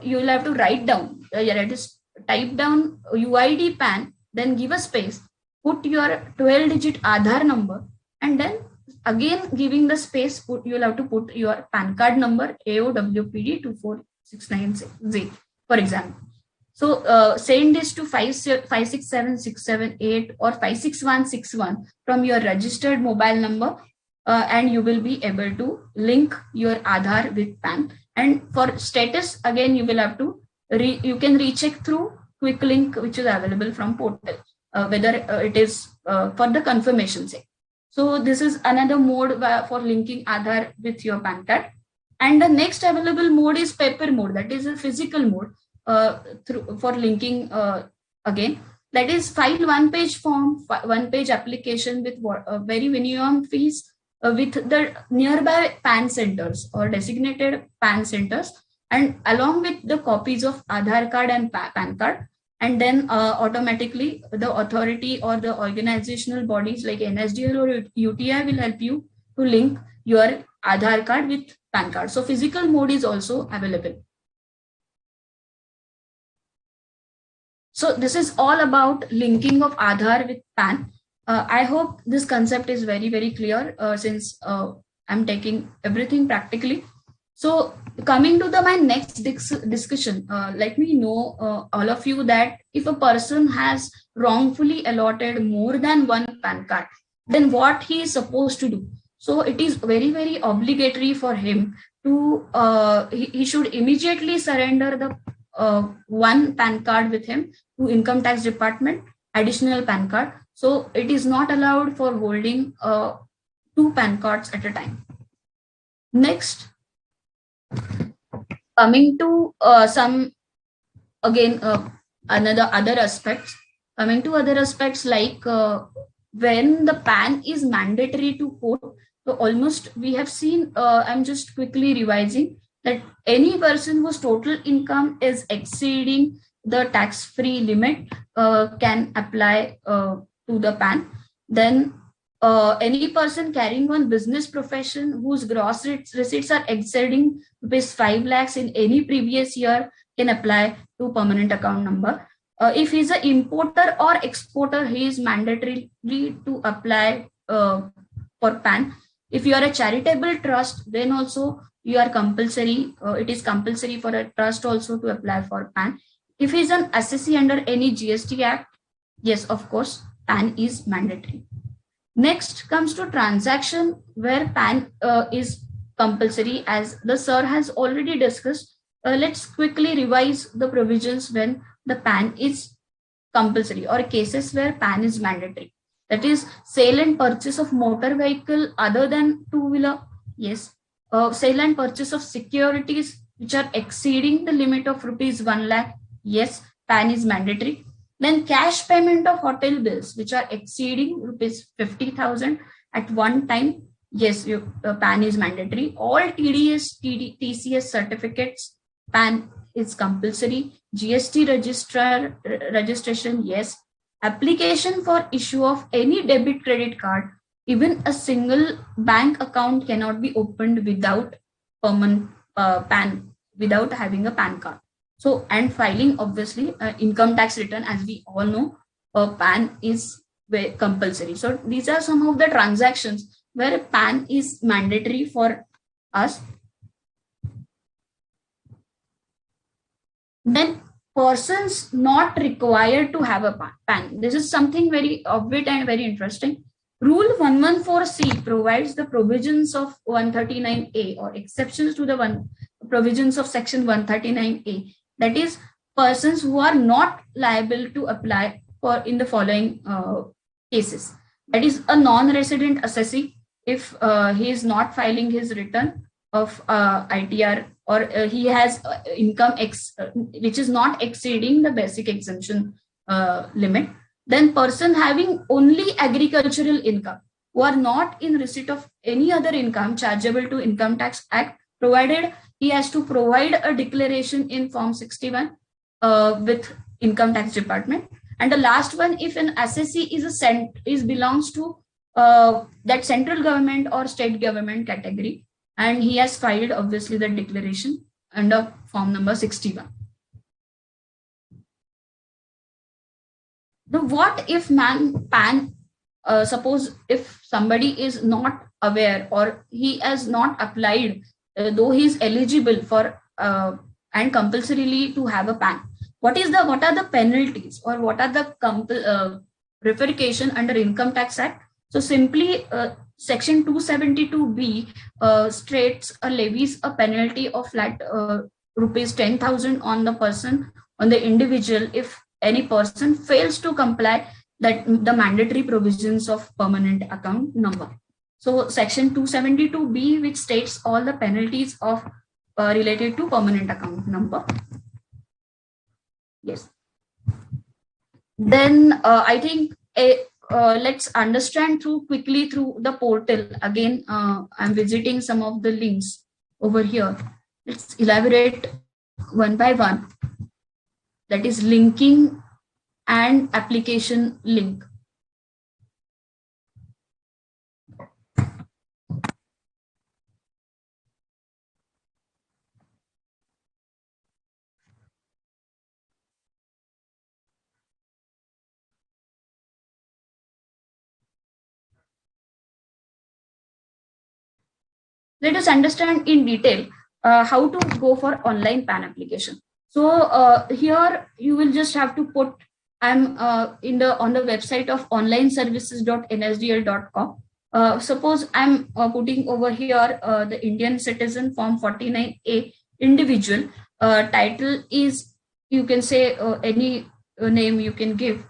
you will have to write down, that is type down UID PAN, then give a space, put your 12-digit Aadhaar number, and then again giving the space, you'll have to put your PAN card number AOWPD 24696Z, for example. So send this to 567678 or 56161 from your registered mobile number, and you will be able to link your Aadhaar with PAN. And for status, again, you will have to you can recheck through quick link, which is available from portal, whether it is for the confirmation sake. So this is another mode for linking Aadhaar with your PAN card. And the next available mode is paper mode, that is a physical mode for linking again. That is file one-page form, one-page application with very minimum fees with the nearby PAN centers or designated PAN centers, and along with the copies of Aadhaar card and PAN card. And then automatically the authority or the organizational bodies like NSDL or UTI will help you to link your Aadhaar card with PAN card. So physical mode is also available. So this is all about linking of Aadhaar with PAN. I hope this concept is very, very clear since I'm taking everything practically. So coming to my next discussion, let me know all of you that if a person has wrongfully allotted more than one PAN card, then what he is supposed to do. So it is very, very obligatory for him to, he should immediately surrender the one PAN card with him to Income Tax Department, additional PAN card. So it is not allowed for holding 2 PAN cards at a time. Next, coming to some, again, other aspects. Coming to other aspects like when the PAN is mandatory to quote, so almost we have seen, I'm just quickly revising, that any person whose total income is exceeding the tax-free limit can apply to the PAN. Then any person carrying on business profession whose gross receipts are exceeding ₹5 lakhs in any previous year can apply to permanent account number. If he's an importer or exporter, he is mandatory to apply for PAN. If you are a charitable trust, then also you are compulsory. It is compulsory for a trust also to apply for PAN. If he is an assessee under any GST Act, yes, of course, PAN is mandatory. Next comes to transaction where PAN is compulsory, as the sir has already discussed. Let's quickly revise the provisions when the PAN is compulsory or cases where PAN is mandatory. That is sale and purchase of motor vehicle other than two-wheeler. Yes. Sale and purchase of securities which are exceeding the limit of ₹1 lakh. Yes, PAN is mandatory. Then cash payment of hotel bills which are exceeding ₹50,000 at one time. Yes, PAN is mandatory. All TDS, TCS certificates, PAN is compulsory. GST registration, yes. Application for issue of any debit credit card, even a single bank account cannot be opened without PAN, without having a PAN card. So, and filing, obviously, income tax return, as we all know, PAN is compulsory. So these are some of the transactions where PAN is mandatory for us. Then persons not required to have a PAN. This is something very obvious and very interesting. Rule 114C provides the provisions of 139A or exceptions to the provisions of section 139A. That is, persons who are not liable to apply for in the following cases. That is, a non-resident assessee if he is not filing his return of ITR, or he has income which is not exceeding the basic exemption limit. Then person having only agricultural income, who are not in receipt of any other income chargeable to Income Tax Act, provided he has to provide a declaration in Form 61 with Income Tax Department. And the last one, if an assessee is belongs to that central government or state government category, and he has filed obviously the declaration under form number 61. Now, what if PAN, suppose if somebody is not aware, or he has not applied, though he is eligible for and compulsorily to have a PAN, what are the penalties, or what are the referration under Income Tax Act? So simply section 272B states levies a penalty of flat rupees 10,000 on the person, on the individual, if any person fails to comply that the mandatory provisions of permanent account number. So section 272B, which states all the penalties of related to permanent account number. Yes. Then I think let's understand quickly through the portal. Again, I'm visiting some of the links over here. Let's elaborate one by one. That is linking and application link. Let us understand in detail how to go for online PAN application. So here you will just have to put, I'm on the website of onlineservices.nsdl.com. Suppose I'm putting over here the Indian Citizen Form 49A individual. Title is, you can say any name you can give.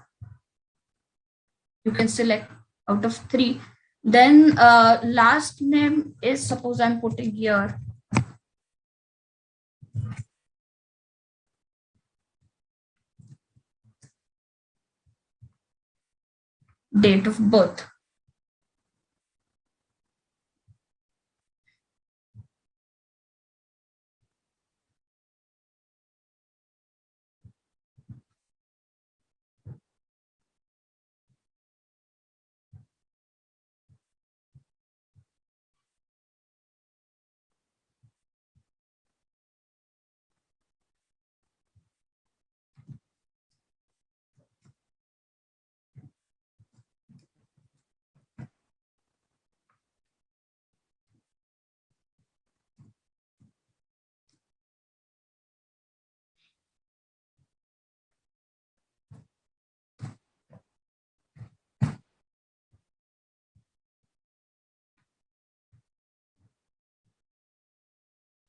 You can select out of 3. Then last name is, suppose I'm putting here date of birth.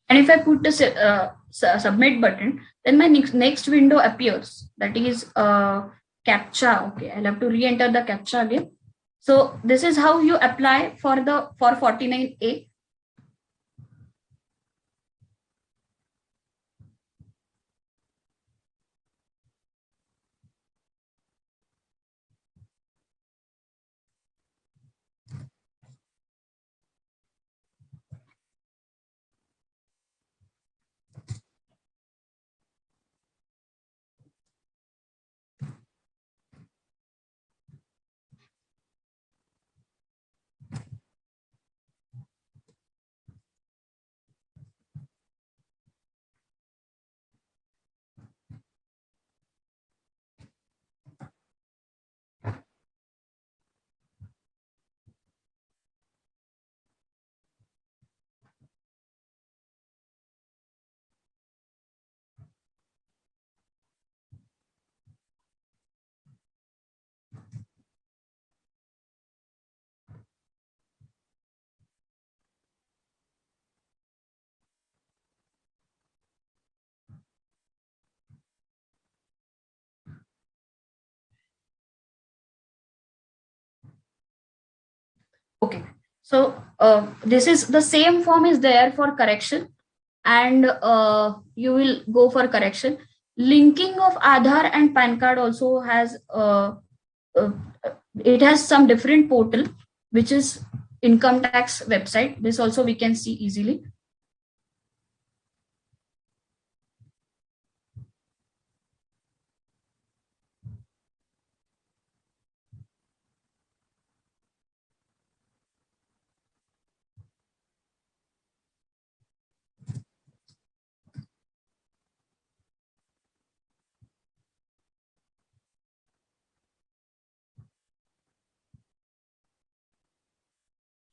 And if I put the submit button, then my next window appears. That is CAPTCHA. Okay, I'll have to re-enter the CAPTCHA again. So this is how you apply for 49A. Okay, so this is the same form is there for correction, and you will go for correction. Linking of Aadhaar and PAN card also has it has some different portal, which is income tax website. This also we can see easily.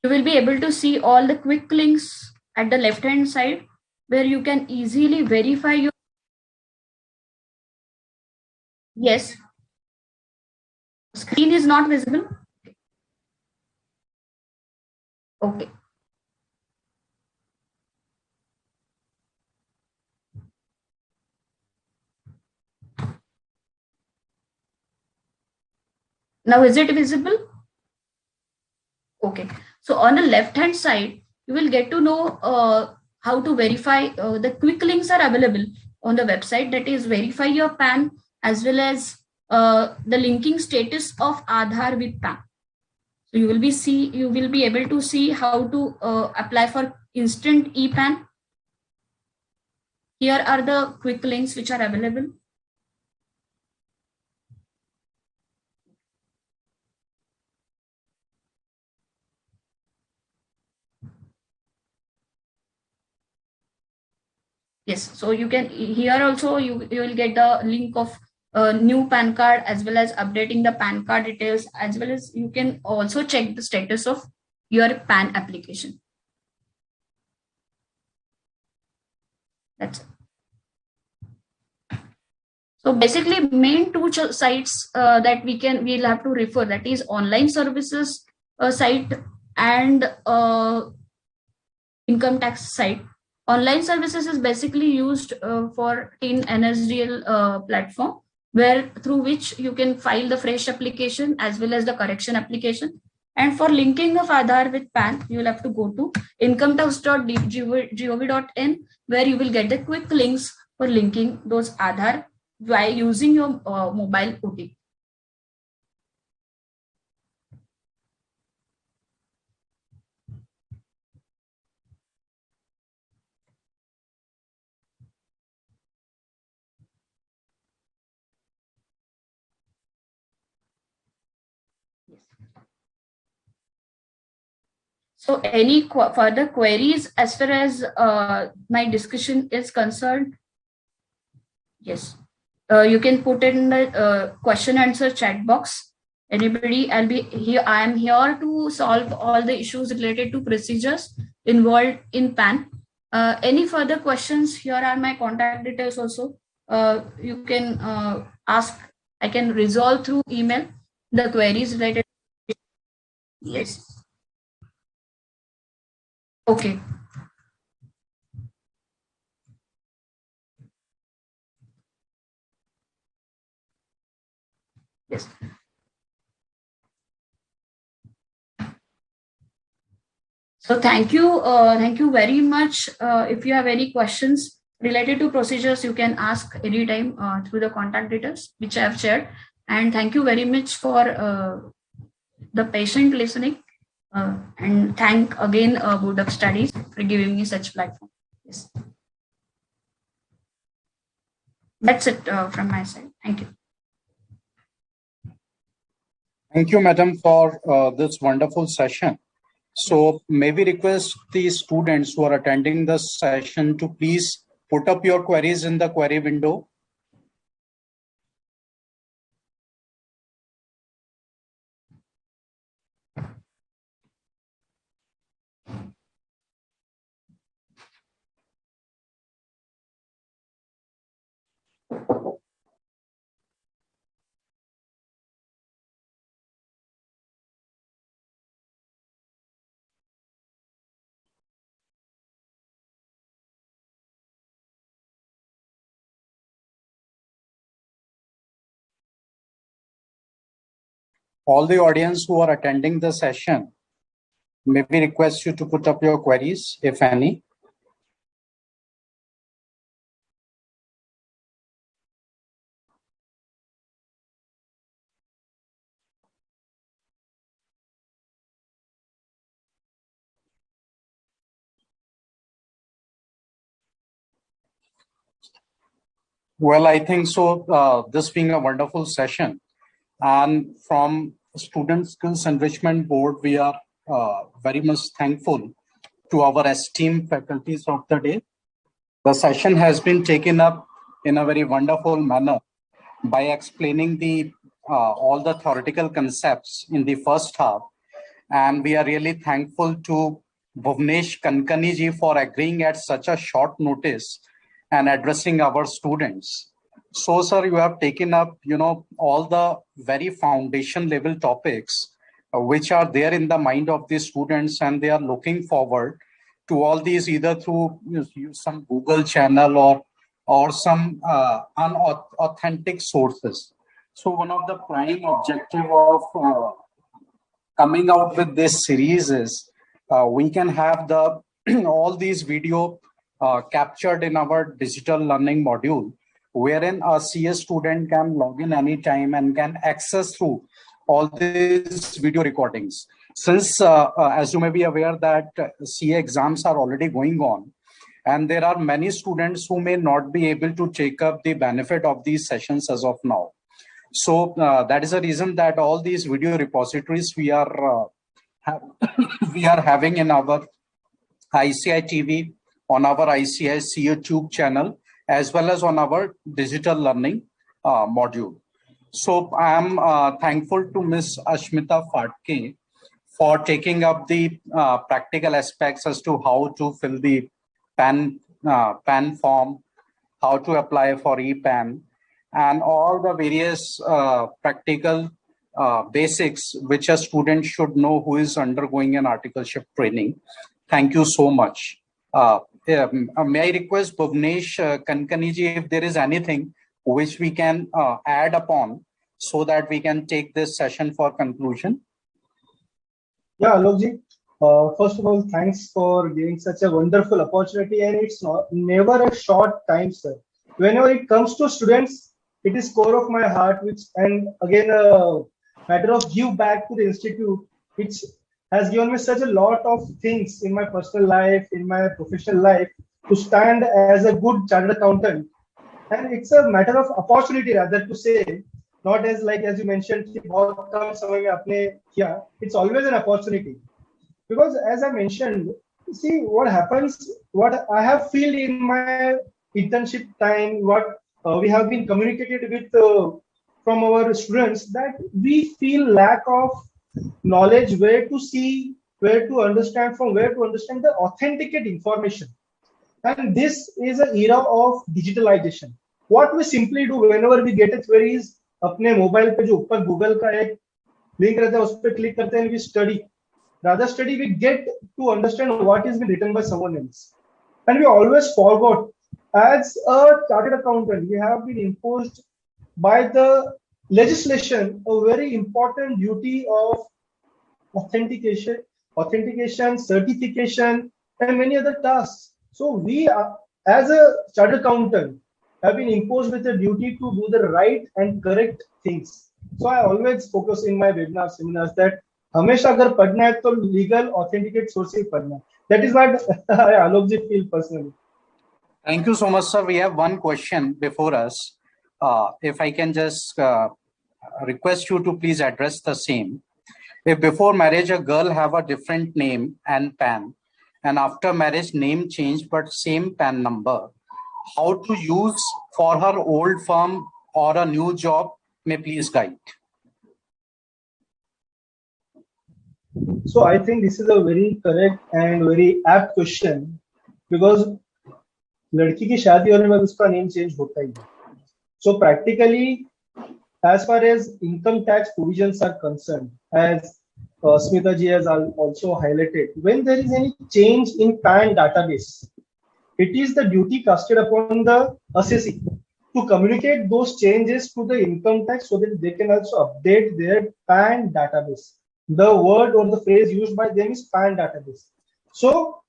You will be able to see all the quick links at the left hand side where you can easily verify your. Yes. Screen is not visible. Okay. Now is it visible? Okay. So on the left hand side, you will get to know how to verify. The quick links are available on the website, that is verify your PAN, as well as the linking status of Aadhaar with PAN. So you will be able to see how to apply for instant ePAN. Here are the quick links which are available. Yes, so you can, here also you will get the link of new PAN card, as well as updating the PAN card details, as well as you can also check the status of your PAN application. That's it. So basically main two sites that we'll have to refer, that is online services site and income tax site. Online services is basically used for in NSDL platform, where through which you can file the fresh application as well as the correction application. And for linking of Aadhaar with PAN, you will have to go to incometax.gov.in, where you will get the quick links for linking those Aadhaar by using your mobile OTP. So any further queries as far as my discussion is concerned? Yes. You can put it in the question answer chat box. Anybody, I'll be here. I am here to solve all the issues related to procedures involved in PAN. Any further questions? Here are my contact details also. You can ask. I can resolve through email the queries related. Yes. Okay. Yes. So thank you very much. If you have any questions related to procedures, you can ask anytime through the contact details which I have shared. And thank you very much for the patient listening. And thank again Board of Studies for giving me such platform. Yes. That's it from my side. Thank you. Thank you, madam, for this wonderful session. So may we request the students who are attending the session to please put up your queries in the query window. All the audience who are attending the session, may we request you to put up your queries, if any. Well, I think so. This being a wonderful session, and from Student Skills Enrichment Board, we are very much thankful to our esteemed faculties of the day. The session has been taken up in a very wonderful manner by explaining the all the theoretical concepts in the first half, And we are really thankful to Bhuvnesh Kankani ji for agreeing at such a short notice and addressing our students. So, sir, you have taken up, all the very foundation level topics which are there in the mind of the students, and they are looking forward to all these either through some Google channel or some unauthentic sources. So one of the prime objective of coming out with this series is we can have the all these video captured in our digital learning module, wherein a CS student can log in anytime and can access through all these video recordings. Since, as you may be aware, that CA exams are already going on, and there are many students who may not be able to take up the benefit of these sessions as of now. So that is the reason that all these video repositories we are we are having in our ICI TV, on our ICI YouTube channel, as well as on our digital learning module. So I am thankful to Ms. Ashmita Fatke for taking up the practical aspects as to how to fill the PAN form, how to apply for e-PAN, and all the various practical basics which a student should know who is undergoing an articleship training. Thank you so much. May I request Bhuvnesh Kankani ji if there is anything which we can add upon so that we can take this session for conclusion? Yeah, Alok ji. First of all, thanks for giving such a wonderful opportunity, and it's never a short time, sir. Whenever it comes to students, it is core of my heart, and again a matter of give back to the institute, which has given me such a lot of things in my personal life, in my professional life, to stand as a good chartered accountant. And it's a matter of opportunity rather to say, not as like as you mentioned, it's always an opportunity. Because as I mentioned, see what happens, what I have felt in my internship time, what we have been communicated with from our students, that we feel lack of knowledge, where to see, where to understand, from where to understand the authenticate information. And this is an era of digitalization. What we simply do whenever we get a queries, अपने mobile पे जो ऊपर Google का एक link रहता है उस पर क्लिक करते हैं, we study. Rather study, we get to understand what is been written by someone else. And we always forgot, as a chartered accountant, we have been imposed by the legislation a very important duty of authentication, certification, and many other tasks. So we, as a chartered accountant, have been imposed with a duty to do the right and correct things. So I always focus in my webinar seminars that हमेशा अगर पढ़ना है तो legal authenticate source से पढ़ना है. That is what Alok ji feel personally. Thank you so much, sir. We have one question before us. If I can just request you to please address the same. If before marriage a girl have a different name and PAN, and after marriage name change but same PAN number, how to use for her old firm or a new job, may please guide. So I think this is a very correct and very apt question, because लड़की की शादी होने में उसका name change होता ही है. So practically, as far as income tax provisions are concerned, as Smita ji has also highlighted, when there is any change in PAN database, it is the duty casted upon the assessee to communicate those changes to the income tax so that they can also update their PAN database. The word or the phrase used by them is PAN database. So,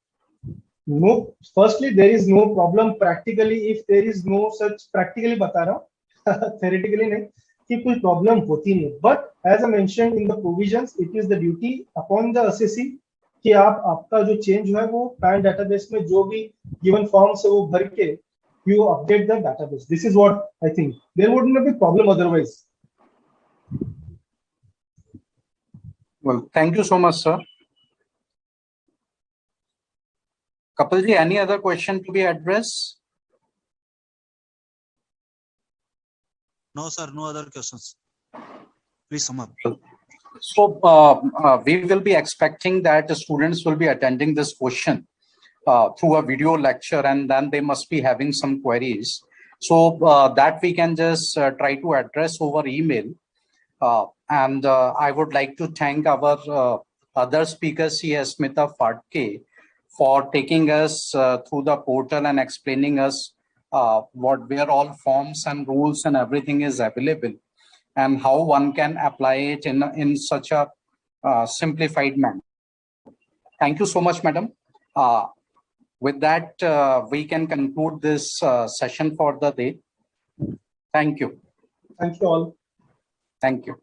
no, firstly, there is no problem practically if there is no such, practically बता रहा हूँ, theoretically नहीं, कि कोई problem होती नहीं. But as I mentioned in the provisions, it is the duty upon the assessee कि आपका जो change है वो PAN database में जो भी given forms है वो भर के you update the database. This is what I think. There would not be problem otherwise. Well, thank you so much, sir. Kapil ji, any other question to be addressed? No, sir, no other questions. Please sum up. So we will be expecting that the students will be attending this question through a video lecture, and then they must be having some queries. So that we can just try to address over email. And I would like to thank our other speaker, C.S. Smita Fatke, for taking us through the portal and explaining us where all forms and rules and everything is available, and how one can apply it in such a simplified manner. Thank you so much, madam. With that, we can conclude this session for the day. Thank you. Thank you all. Thank you.